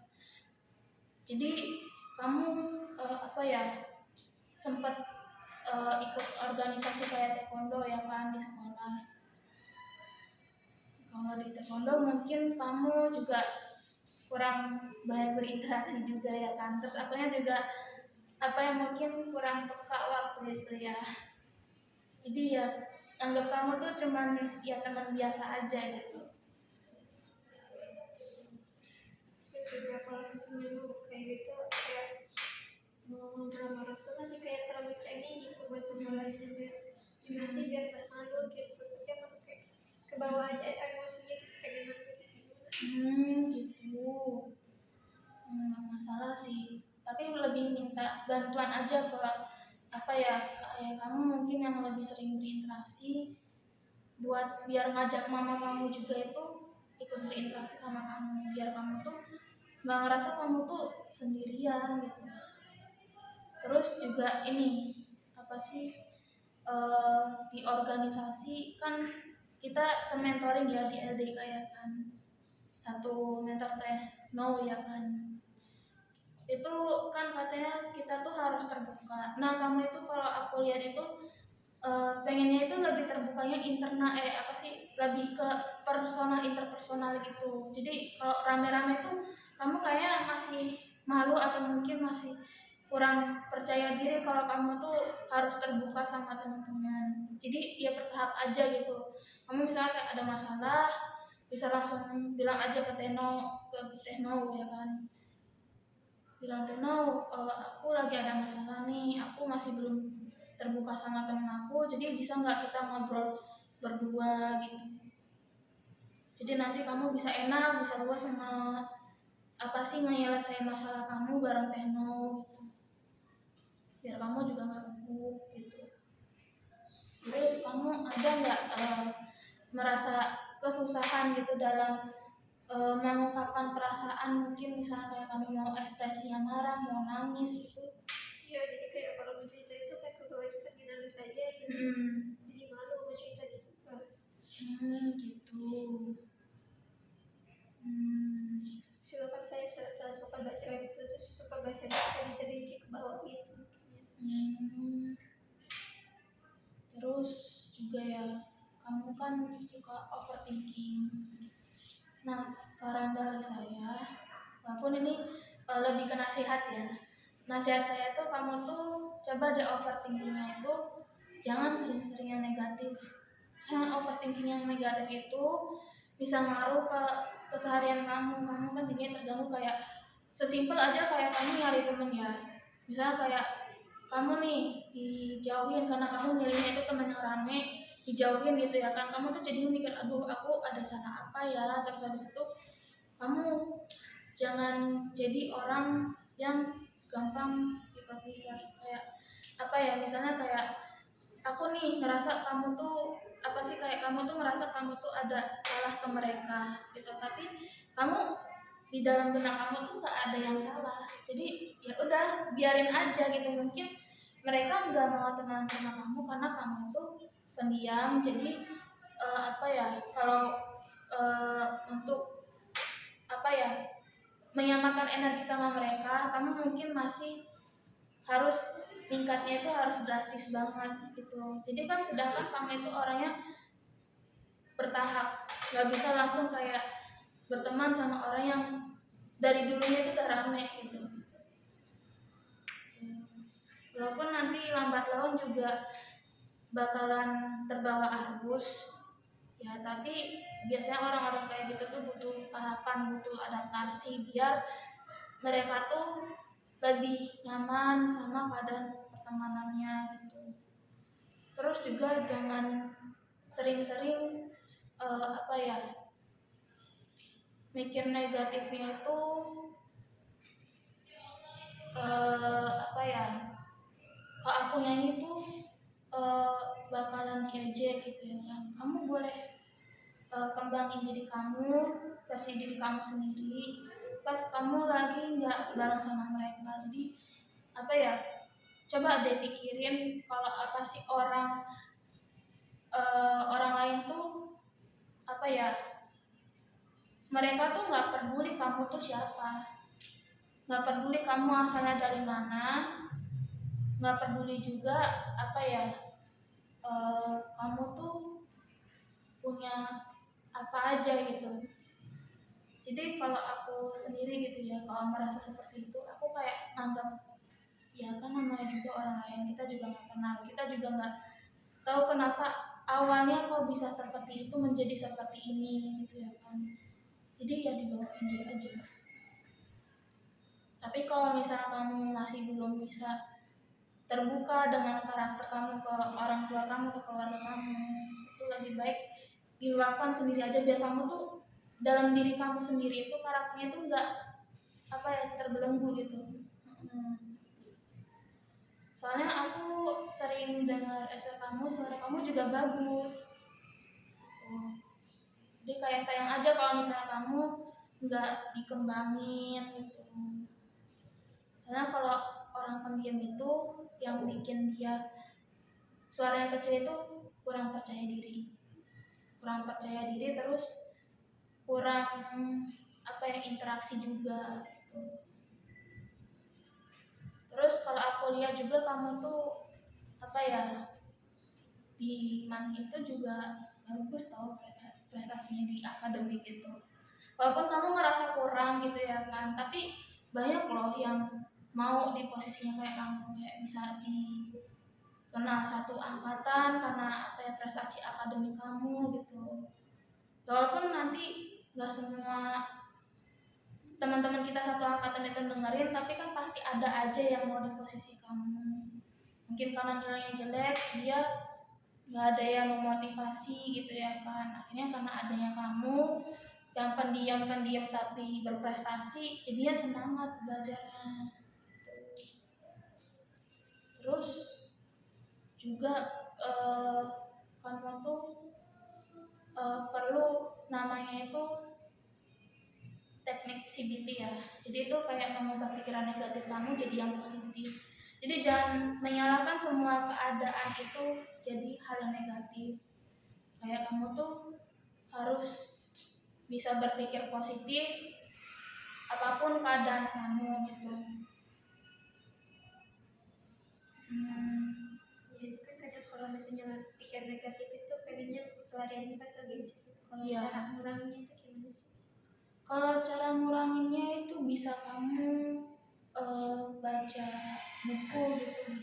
Speaker 1: Jadi kamu sempat ikut organisasi kayak taekwondo ya kan di sekolah. Kalau di taekwondo mungkin kamu juga kurang banyak berinteraksi juga ya kan. Terus akunya juga mungkin kurang peka waktu itu ya. Jadi ya anggap kamu tuh cuman ya teman biasa aja gitu.
Speaker 2: Beberapa orang dulu kayak gitu, kayak ngomong marah-marah tuh masih kayak terlalu cengeng gitu buat pemulai juga. Gimana sih biar gak malu gitu, tapi emang kayak ke bawah aja emosinya gitu, kayak gimana sih
Speaker 1: Gitu. Nggak masalah sih, tapi lebih minta bantuan aja ke kayak kamu mungkin yang lebih sering berinteraksi, buat biar ngajak mama kamu juga itu ikut berinteraksi sama kamu, biar kamu tuh nggak ngerasa kamu tuh sendirian gitu. Terus juga ini di organisasi kan kita sementoring ya di LDK ya kan, satu mentor teh no ya kan, itu kan katanya kita tuh harus terbuka. Nah kamu itu kalau aku lihat itu pengennya itu lebih terbukanya internal lebih ke personal interpersonal gitu. Jadi kalau rame-rame tuh kamu kayak masih malu atau mungkin masih kurang percaya diri kalau kamu tuh harus terbuka sama teman-teman. Jadi ya bertahap aja gitu. Kamu misalnya kayak ada masalah bisa langsung bilang aja ke Teno ya kan, bilang Teno aku lagi ada masalah nih, aku masih belum terbuka sama temen aku, jadi bisa nggak kita ngobrol berdua gitu. Jadi nanti kamu bisa enak, bisa luas sama nyelesain masalah kamu bareng Teno gitu. Biar kamu juga nggak gugup gitu. Terus kamu ada nggak merasa kesusahan gitu dalam mengungkapkan perasaan, mungkin misalnya kayak kamu mau ekspresinya marah, mau nangis gitu?
Speaker 2: ya, jadi kayak kalau mau cerita itu kayak ke bawah juga nangis aja gitu. Jadi malu mau cerita gitu kan.
Speaker 1: Gitu.
Speaker 2: Silakan saya suka baca web itu, terus suka baca sedih-sedih ke bawah gitu.
Speaker 1: Terus juga ya kamu kan suka overthinking. Nah saran dari saya, walaupun ini lebih ke nasihat ya, nasihat saya tuh kamu tuh coba deh overthinkingnya itu jangan sering-sering yang negatif. Karena overthinking yang negatif itu bisa ngaruh ke keseharian kamu kan jadinya terganggu. Kayak sesimpel aja kayak kamu nyari temen ya, misalnya kayak kamu nih dijauhin karena kamu milihnya itu temen yang rame, dijauhin gitu ya kan, kamu tuh jadi mikir aduh aku ada salah apa ya. Terus habis itu kamu jangan jadi orang yang gampang diperpisah. Kayak misalnya kayak aku nih ngerasa kamu tuh kamu tuh ngerasa kamu tuh ada salah ke mereka gitu, tapi kamu di dalam benak kamu tuh nggak ada yang salah. Jadi ya udah biarin aja gitu, mungkin mereka nggak mau temenan sama kamu karena kamu tuh pendiam. Jadi kalau untuk menyamakan energi sama mereka, kamu mungkin masih harus tingkatnya itu harus drastis banget gitu. Jadi kan sedangkan kamu itu orangnya bertahap, nggak bisa langsung kayak berteman sama orang yang dari dulunya itu udah rame gitu. Walaupun nanti lambat laun juga bakalan terbawa arus ya, tapi biasanya orang-orang kayak gitu tuh butuh tahapan, butuh adaptasi biar mereka tuh lebih nyaman sama keadaan pertemanannya gitu. Terus juga jangan sering-sering mikir negatifnya itu kalau aku nyanyi tuh bakalan diejek gitu ya kan. Kamu boleh kembangin diri kamu, kasih diri kamu sendiri pas kamu lagi nggak bareng sama mereka. Jadi coba deh pikirin kalau apa sih orang lain tuh mereka tuh nggak peduli kamu tuh siapa, nggak peduli kamu asalnya dari mana, nggak peduli juga kamu tuh punya apa aja gitu. Jadi kalau aku sendiri gitu ya, kalau merasa seperti itu, aku kayak anggap ya kan namanya juga orang lain, kita juga nggak kenal, kita juga nggak tahu kenapa awalnya kok bisa seperti itu menjadi seperti ini gitu ya kan. Jadi ya dibawa enjoy aja. Tapi kalau misalnya kamu masih belum bisa terbuka dengan karakter kamu ke orang tua kamu, ke keluarga kamu, itu lebih baik diluapkan sendiri aja biar kamu tuh dalam diri kamu sendiri itu karakternya tuh nggak terbelenggu gitu. Soalnya aku sering dengar kamu, suara kamu juga bagus gitu. Jadi kayak sayang aja kalau misalnya kamu nggak dikembangin gitu. Karena kalau orang pendiam itu yang bikin dia suaranya kecil itu kurang percaya diri, terus kurang interaksi juga gitu. Terus kalau aku lihat juga kamu tuh di MAN itu juga bagus tau prestasinya di akademik itu. Walaupun kamu ngerasa kurang gitu ya kan, tapi banyak loh yang mau di posisinya kayak kamu, kayak bisa dikenal satu angkatan karena prestasi akademik kamu gitu. Walaupun nanti nggak semua teman-teman kita satu angkatan itu dengerin, tapi kan pasti ada aja yang mau di posisi kamu. Mungkin karena nilainya jelek, dia nggak ada yang memotivasi gitu ya kan. Akhirnya karena adanya kamu yang pendiam tapi berprestasi, jadinya semangat belajarnya. Terus juga kamu tuh perlu namanya itu teknik CBT ya. Jadi itu kayak mengubah pikiran negatif kamu jadi yang positif. Jadi jangan menyalahkan semua keadaan itu jadi hal yang negatif. Kayak kamu tuh harus bisa berpikir positif apapun keadaan kamu gitu.
Speaker 2: Ya kan kadang kalau misalnya pikir negatif itu pengennya pelarian kita ke gadget. Kalau
Speaker 1: Iya.
Speaker 2: cara nguranginnya itu gimana sih?
Speaker 1: Kalau cara nguranginnya itu bisa kamu baca buku gitu,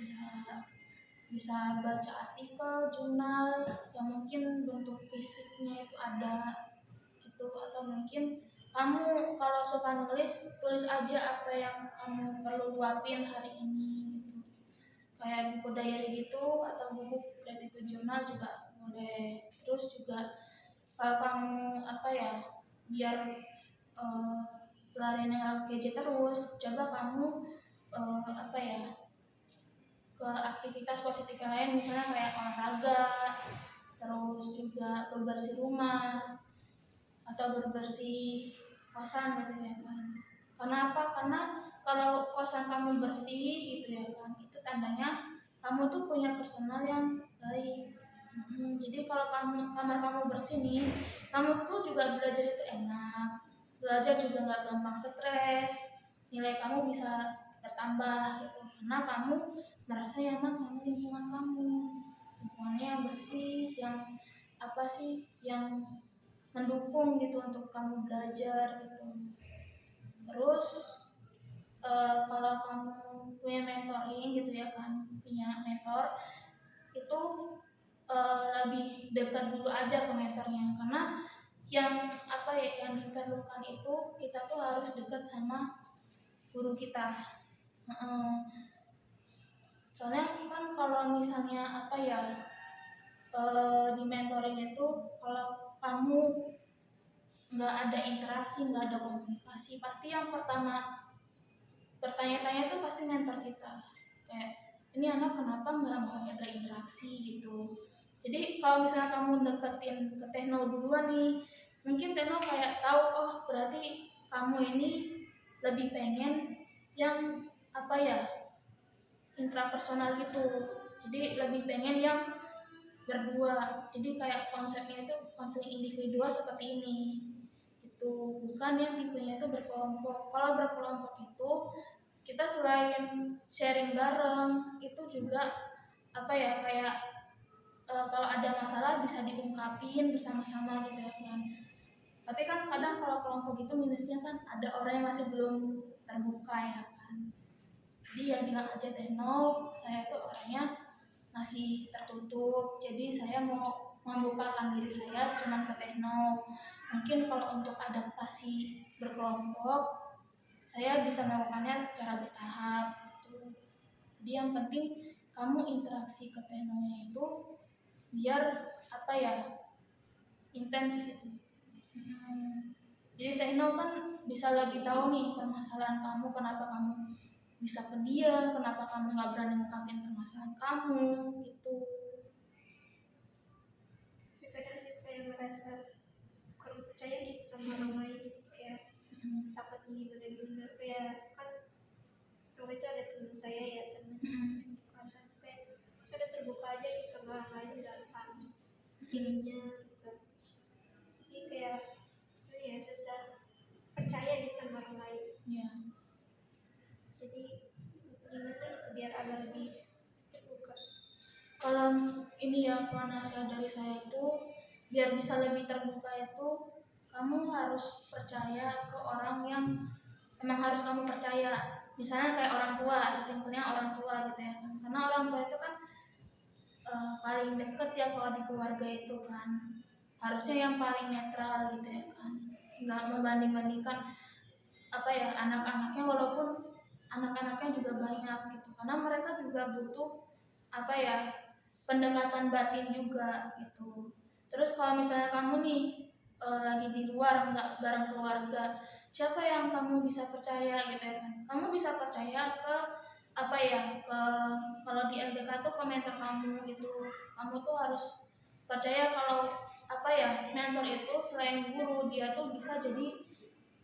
Speaker 1: bisa baca artikel, jurnal yang mungkin bentuk fisiknya itu ada gitu, atau mungkin kamu kalau suka nulis, tulis aja apa yang kamu perlu luapin hari ini gitu. Kayak buku diary gitu atau buku gratitude journal juga boleh. Terus juga kalau kamu biar pelariannya gadget terus, coba kamu ke aktivitas positif yang lain, misalnya kayak olahraga, terus juga bebersih rumah atau bebersih kosan gitu ya kan. Kenapa? Karena kalau kosan kamu bersih gitu ya kan, itu tandanya kamu tuh punya personal yang baik. Jadi kalau kamar kamu bersih nih, kamu tuh juga belajar itu enak, belajar juga nggak gampang stres, nilai kamu bisa bertambah gitu, karena kamu merasa nyaman sama lingkungan kamu, lingkungannya yang bersih, yang mendukung gitu untuk kamu belajar gitu. Terus kalau kamu punya mentoring gitu ya kan, punya mentor itu lebih dekat dulu aja ke mentornya, karena yang yang diperlukan itu kita tuh harus dekat sama guru kita. Heeh. Soalnya kan kalau misalnya apa ya, di mentoring itu kalau kamu nggak ada interaksi, nggak ada komunikasi, pasti yang pertama bertanya-tanya tuh pasti mentor kita, kayak ini anak kenapa nggak mau ada interaksi gitu. Jadi kalau misalnya kamu deketin ke Tekno duluan nih, mungkin Tekno kayak tahu, oh berarti kamu ini lebih pengen yang apa ya, intrapersonal gitu. Jadi lebih pengen yang berdua. Jadi kayak konsepnya itu konseling individual seperti ini. Itu bukan yang tipenya itu berkelompok. Kalau berkelompok itu kita selain sharing bareng, itu juga apa ya, kayak kalau ada masalah bisa diungkapin bersama-sama gitu ya kan. Tapi kan kadang kalau kelompok itu minusnya kan ada orang yang masih belum terbuka ya kan. Jadi ya bilang aja deh, no, saya tuh orangnya masih tertutup, jadi saya mau membukakan diri saya cuman ke Tekno. Mungkin kalau untuk adaptasi berkelompok saya bisa melakukannya secara bertahap gitu. Jadi yang penting kamu interaksi ke Teknonya itu biar apa ya, intens gitu. Jadi Tekno kan bisa lebih tahu nih permasalahan kamu, kenapa kamu bisa pendiam, kenapa kamu nggak berani ngungkapin permasalahan kamu gitu.
Speaker 2: Tapi kadang juga kayak merasa kurang percaya gitu sama orang lain, kayak takut gimana kayak kan waktu itu ada teman saya ya, teman kelas itu kayak sudah terbuka aja gitu sama orang lain tentang dirinya gitu. Jadi kayak ya susah percaya gitu sama orang lain.
Speaker 1: Ya.
Speaker 2: Jadi gimana gitu biar agak lebih terbuka.
Speaker 1: Kalau ini ya, kalau nasihat dari saya itu biar bisa lebih terbuka itu kamu harus percaya ke orang yang emang harus kamu percaya. Misalnya kayak orang tua, sesimpelnya orang tua gitu ya kan. Karena orang tua itu kan paling deket ya kalau di keluarga itu kan. Harusnya yang paling netral gitu ya kan. Nggak membanding-bandingkan apa ya anak-anaknya, walaupun anak-anaknya juga banyak gitu. Karena mereka juga butuh apa ya, pendekatan batin juga gitu. Terus kalau misalnya kamu nih lagi di luar nggak bareng keluarga, siapa yang kamu bisa percaya gitu ya kan? Kamu bisa percaya ke apa ya, ke kalau di LDK tuh ke mentor kamu gitu. Kamu tuh harus percaya kalau apa ya, mentor itu selain guru dia tuh bisa jadi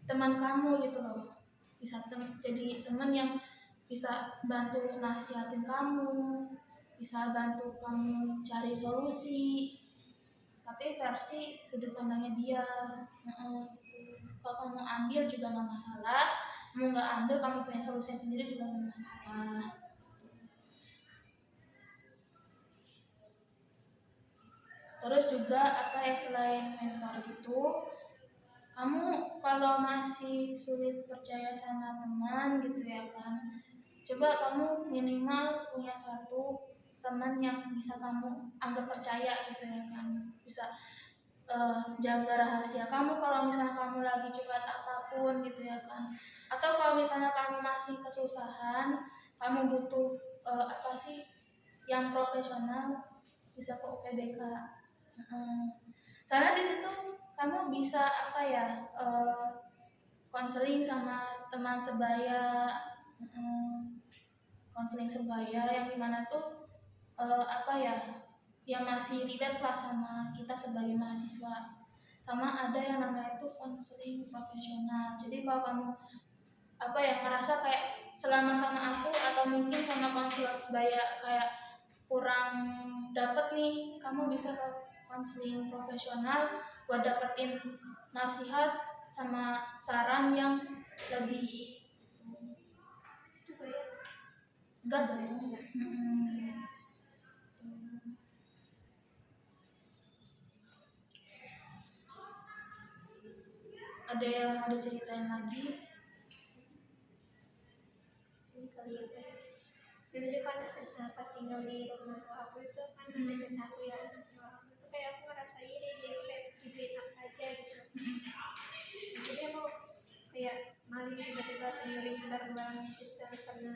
Speaker 1: teman kamu gitu loh. Bisa jadi teman yang bisa bantu nasihatin kamu, bisa bantu kamu cari solusi, tapi versi sudut pandangnya dia. Gitu. Kalau kamu ambil juga nggak masalah, kamu nggak ambil kamu punya solusi sendiri juga nggak masalah. Terus juga apa ya, selain mentor gitu, kamu kalau masih sulit percaya sama teman gitu ya kan, coba kamu minimal punya satu teman yang bisa kamu anggap percaya gitu ya kan, bisa jaga rahasia kamu kalau misalnya kamu lagi curhat apapun gitu ya kan, atau kalau misalnya kamu masih kesusahan, kamu butuh apa sih yang profesional, bisa ke UPBK. Soalnya di situ kamu bisa apa ya, konseling sama teman sebaya, konseling sebaya yang dimana tuh apa ya, yang masih relate lah sama kita sebagai mahasiswa. Sama ada yang namanya itu konseling profesional. Jadi kalau kamu apa ya, ngerasa kayak selama sama aku atau mungkin sama konselor sebaya kayak kurang dapet nih, kamu bisa ke konseling profesional buat dapetin nasihat sama saran yang lebih.
Speaker 2: Itu kayak
Speaker 1: Enggak dong. Ada yang mau diceritain lagi?
Speaker 2: ini kali ya kayak dulu kan pas tinggal di rumah aku itu kan ada tetangga ya, aku itu kayak aku ngerasa iri dia kayak gituin aku aja gitu. Jadi aku kayak maling tiba-tiba nyuri barang-barang gitu karena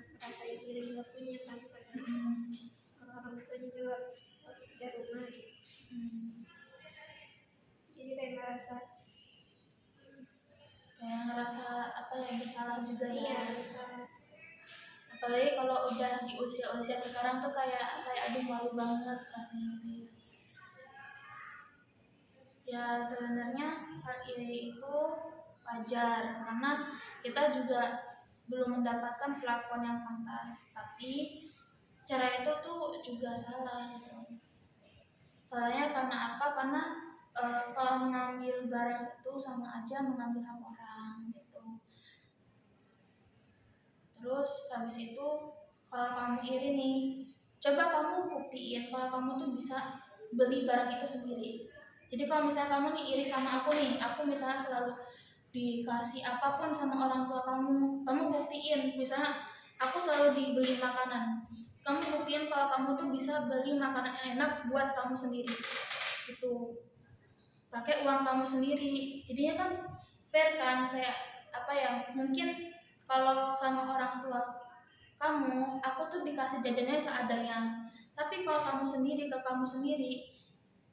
Speaker 1: kayak ngerasa apa ya, bersalah juga ya.
Speaker 2: Iya, bisa.
Speaker 1: Apalagi kalau udah di usia-usia sekarang tuh kayak apa ya, aduh malu banget rasanya gitu ya. Ya sebenarnya hal ini itu wajar karena kita juga belum mendapatkan perlakuan yang pantas, tapi cara itu tuh juga salah gitu. Salahnya karena apa? Karena kalau mengambil barang itu sama aja mengambil hak orang gitu. Terus habis itu kalau kamu iri nih, coba kamu buktiin kalau kamu tuh bisa beli barang itu sendiri. Jadi kalau misalnya kamu nih iri sama aku nih, aku misalnya selalu dikasih apapun sama orang tua kamu buktiin, misalnya aku selalu dibeli makanan, kamu buktiin kalau kamu tuh bisa beli makanan yang enak buat kamu sendiri, itu pakai uang kamu sendiri, jadinya kan fair kan, kayak apa ya, mungkin kalau sama orang tua kamu, aku tuh dikasih jajannya seadanya, tapi kalau kamu sendiri ke kamu sendiri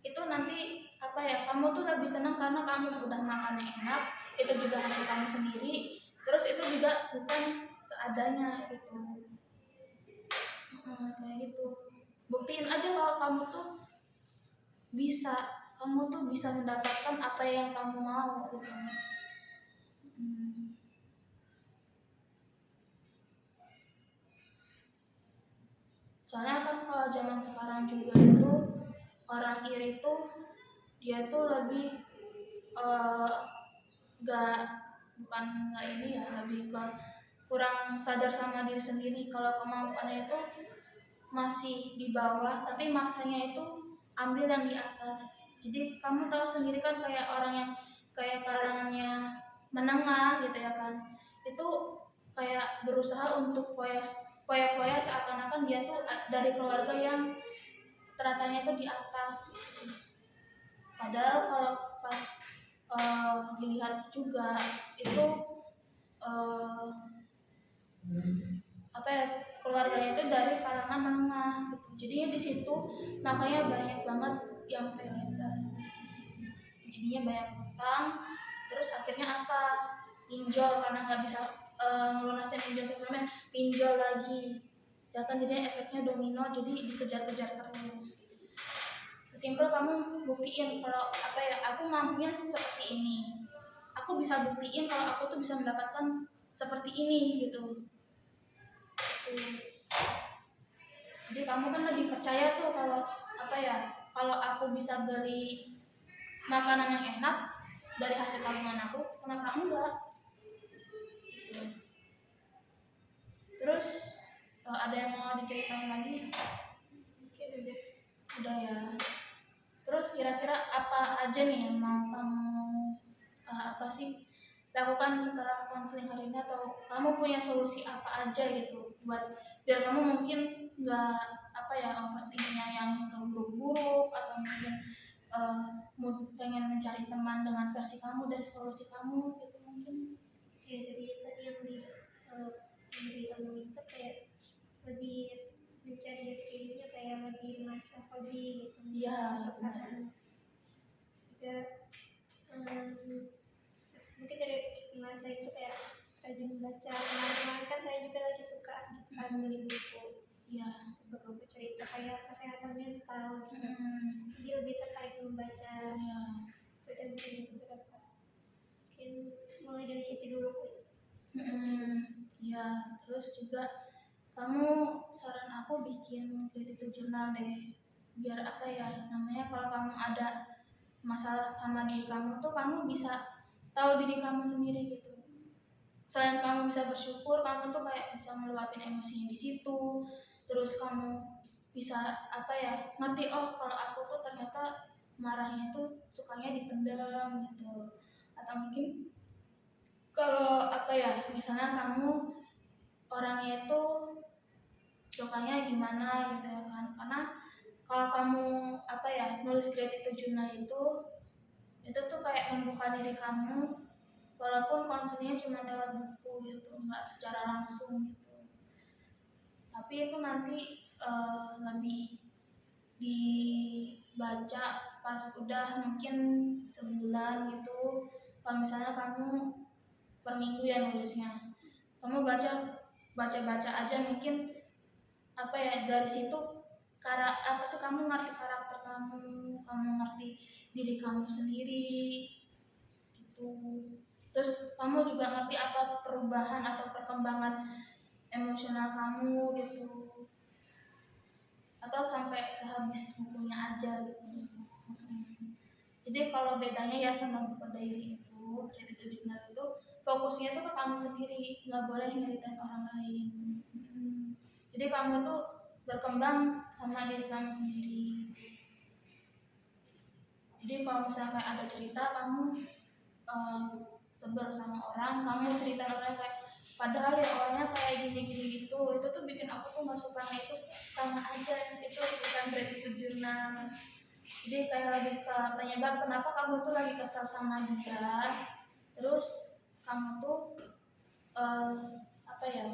Speaker 1: itu nanti apa ya, kamu tuh lebih senang karena kamu udah makannya enak, itu juga hasil kamu sendiri, terus itu juga bukan seadanya gitu. Kayak gitu, buktiin aja kalau kamu tuh bisa, kamu tuh bisa mendapatkan apa yang kamu mau gitu. Hmm. Soalnya kan kalau zaman sekarang juga itu orang iri tuh dia tuh lebih eh, gak, bukan nggak ini ya, lebih ke kurang sadar sama diri sendiri kalau kemampuannya itu masih di bawah tapi maksanya itu ambil yang di atas. Jadi kamu tahu sendiri kan, kayak orang yang kayak kalangannya menengah gitu ya kan, itu kayak berusaha untuk foya-foya seakan-akan dia tuh dari keluarga yang stratanya itu di atas, padahal kalau pas dilihat juga itu eh, apa ya, keluarganya itu dari kalangan menengah gitu. Jadinya di situ makanya banyak banget yang peleter, jadinya banyak utang, terus akhirnya apa, pinjol karena nggak bisa melunasin pinjol sebelumnya, pinjol lagi ya kan, jadinya efeknya domino, jadi dikejar-kejar terus. Sesimpel kamu buktiin kalau apa ya, aku mampunya seperti ini, aku bisa buktiin kalau aku tuh bisa mendapatkan seperti ini gitu. Jadi kamu kan lebih percaya tuh kalau apa ya, kalau aku bisa beli makanan yang enak dari hasil tabungan aku, kenapa enggak gitu. Terus ada yang mau diceritain lagi?
Speaker 2: Mungkin
Speaker 1: Udah ya. Terus kira-kira apa aja nih yang mau kamu apa sih lakukan setelah konseling hari ini, atau kamu punya solusi apa aja gitu buat biar kamu mungkin nggak apa ya, overthinkingnya yang buruk-buruk, atau mungkin pengen mencari teman dengan versi kamu dari solusi kamu gitu mungkin.
Speaker 2: ya dari tadi yang di kamu itu kayak lebih mencari jati dirinya, kayak lebih masa hobi gitu.
Speaker 1: Iya benar.
Speaker 2: Juga mungkin dari masa itu kayak rajin baca, kemarin kan saya juga lagi suka gitu kan beli buku,
Speaker 1: Iya.
Speaker 2: buku cerita kayak kesehatan mental gitu. Jadi lebih tertarik membaca.
Speaker 1: Iya.
Speaker 2: Sudah mungkin beberapa, mungkin mulai dari situ dulu.
Speaker 1: Ya, terus juga kamu, saran aku bikin gratitude journal deh, biar apa ya namanya, kalau kamu ada masalah sama diri kamu tuh kamu bisa tahu diri kamu sendiri gitu. Selain kamu bisa bersyukur, kamu tuh kayak bisa meluapin emosinya di situ. Terus kamu bisa apa ya, ngerti, oh kalau aku tuh ternyata marahnya tuh sukanya dipendam gitu. Atau mungkin kalau apa ya, misalnya kamu orangnya itu sukanya gimana gitu ya kan, karena kalau kamu apa ya, nulis gratitude journal itu tuh kayak membuka diri kamu, walaupun konselnya cuma lewat buku gitu, nggak secara langsung gitu, tapi itu nanti lebih dibaca pas udah mungkin sebulan gitu. Kalau misalnya kamu per minggu ya nulisnya. Kamu baca aja, mungkin apa ya, dari situ apa sih, kamu ngerti karakter kamu ngerti diri kamu sendiri gitu. Terus kamu juga ngerti apa perubahan atau perkembangan emosional kamu gitu, atau sampai sehabis bukunya aja gitu. Jadi kalau bedanya ya sama buku diary itu, kredit jurnal itu fokusnya tuh ke kamu sendiri, nggak boleh nyeritain orang lain. Jadi kamu tuh berkembang sama diri kamu sendiri. Jadi kalau misalnya kayak ada cerita kamu sebel sama orang, kamu cerita orang kayak padahal ya orangnya kayak gini gitu, itu tuh bikin aku tuh nggak suka. Itu sama aja, itu bukan gratitude journal. Jadi kayak lebih ke penyebab kenapa kamu tuh lagi kesal sama dia, terus kamu tuh apa ya,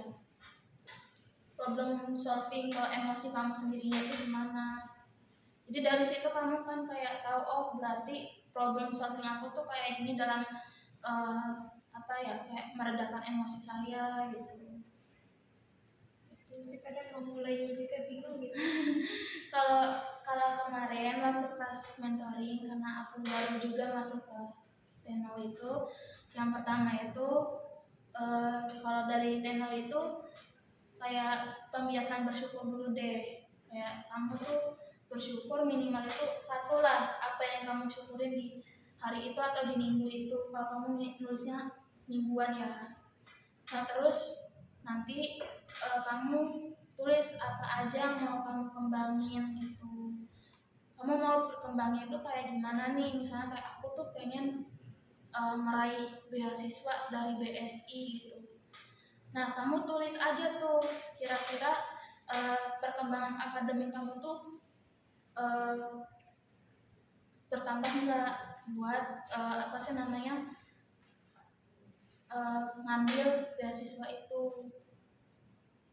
Speaker 1: problem solving ke emosi kamu sendirinya itu gimana. Jadi dari situ kamu kan kayak tahu, oh berarti problem solving aku tuh kayak gini dalam apa ya, kayak meredakan emosi saya gitu.
Speaker 2: Jadi kadang memulainya juga bingung gitu.
Speaker 1: kalau kemarin waktu pas mentoring, karena aku baru juga masuk ke Tenno itu, yang pertama itu kalau dari Tenno itu kayak pembiasaan bersyukur dulu deh. Kayak kamu tuh bersyukur minimal itu satu lah, apa yang kamu syukurin di hari itu atau di minggu itu. Kalau kamu nulisnya mingguan ya. Nah terus nanti kamu tulis apa aja yang mau kamu kembangin gitu. Kamu mau berkembangnya itu kayak gimana nih? Misalnya kayak aku tuh pengen meraih beasiswa dari BSI gitu. Nah kamu tulis aja tuh kira-kira perkembangan akademik kamu tuh bertambah nggak buat apa sih namanya, ngambil beasiswa itu.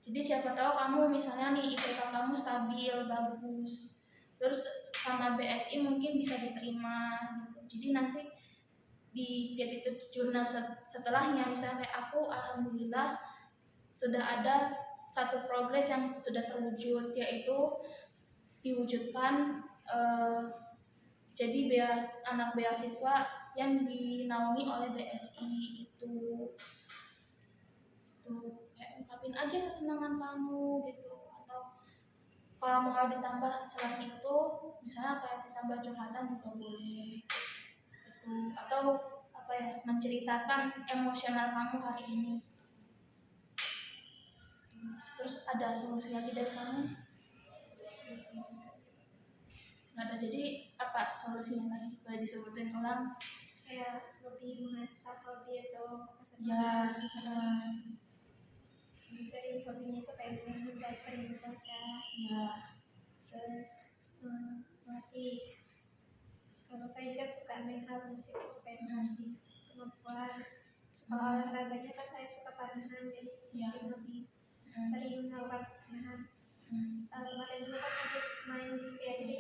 Speaker 1: Jadi siapa tahu kamu misalnya nih IPK kamu stabil bagus, terus sama BSI mungkin bisa diterima gitu. Jadi nanti di gratitude journal setelahnya, misalnya kayak aku alhamdulillah sudah ada satu progres yang sudah terwujud, yaitu diwujudkan jadi anak beasiswa yang dinaungi oleh BSI gitu. Tuh kayak ungkapin aja kesenangan kamu gitu. Atau kalau mau ditambah selain itu, misalnya kayak ditambah curhatan juga boleh gitu. Atau apa ya, menceritakan emosional kamu hari ini. Terus ada solusi lagi dari kamu? Nggak ada. Jadi apa solusinya tadi? Boleh disebutin ulang?
Speaker 2: Kayak lebih mengasah hobi atau
Speaker 1: Ya,
Speaker 2: kesenangan. Dari hobinya itu kayak membaca,
Speaker 1: ya.
Speaker 2: terus melatih. Kalau saya juga suka main hal musik itu kayak melatih kemampuan. Soal olahraganya kan saya suka panahan, jadi lebih sering melakukan panahan. Kemarin dulu kan habis main gitu ya, jadi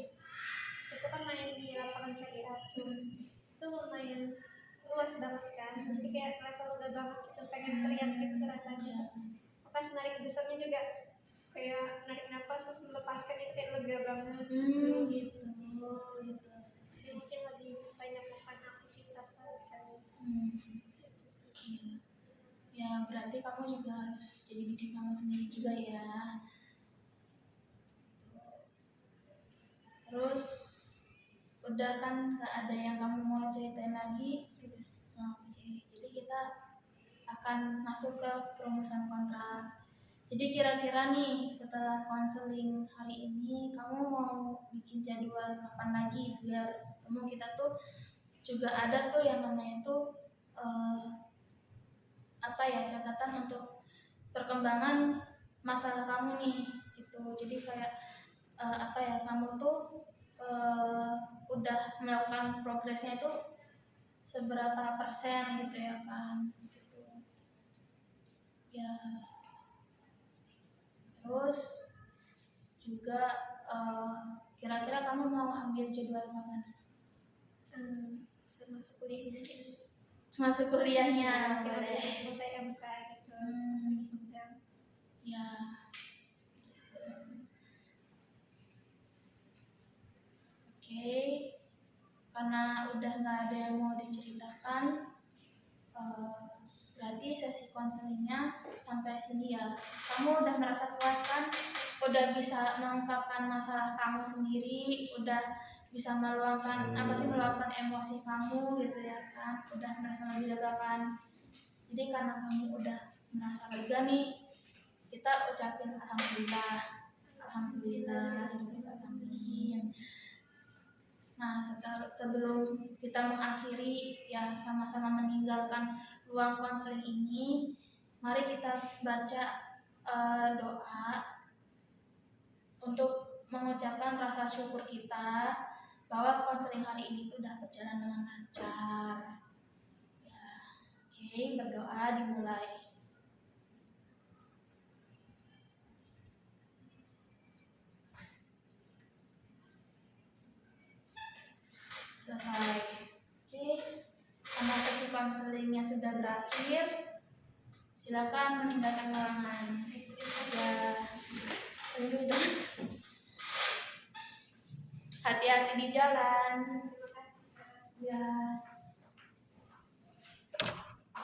Speaker 2: itu kan main di lapangan syariah tuh, itu lumayan luas banget kan, jadi kayak merasa lega banget gitu, pengen teriak gitu rasanya. Pas narik busurnya juga kayak narik napas terus melepaskan, itu kayak lega banget gitu. Jadi mungkin lebih banyak melakukan aktivitas kan.
Speaker 1: Ya berarti kamu juga harus jadi diri kamu sendiri juga ya. Terus udah kan, nggak ada yang kamu mau ceritain lagi? Oke, jadi kita akan masuk ke perumusan kontrak. Jadi kira-kira nih setelah konseling hari ini, kamu mau bikin jadwal kapan lagi biar ketemu? Kita tuh juga ada tuh yang namanya itu apa ya, catatan untuk perkembangan masalah kamu nih gitu. Jadi kayak apa ya, kamu tuh udah melakukan progresnya itu seberapa persen gitu ya kan gitu ya. Terus juga kira-kira kamu mau ambil jadwal kapan?
Speaker 2: Semasa kuliah ini
Speaker 1: masuk kuliahnya
Speaker 2: kira
Speaker 1: boleh.
Speaker 2: selesai MK gitu,
Speaker 1: Hmm.
Speaker 2: lagi sedang.
Speaker 1: Ya. Oke, karena udah nggak ada yang mau diceritakan, berarti sesi konselingnya sampai sini ya. Kamu udah merasa puas kan? Udah bisa mengungkapkan masalah kamu sendiri, udah bisa meluapkan meluapkan emosi kamu gitu ya kan? Udah merasa lebih lega kan? Jadi karena kamu udah merasa lega nih, kita ucapin alhamdulillah, alhamdulillah, amin. Nah, sebelum kita mengakhiri ya sama-sama meninggalkan ruang konseling ini, mari kita baca doa untuk mengucapkan rasa syukur kita bahwa konseling hari ini sudah berjalan dengan lancar. Ya, oke, berdoa dimulai. Selesai. Oke, karena sesi konselingnya sudah berakhir, silakan meninggalkan ruangan. Ya, sudah. Hati-hati di jalan. Ya.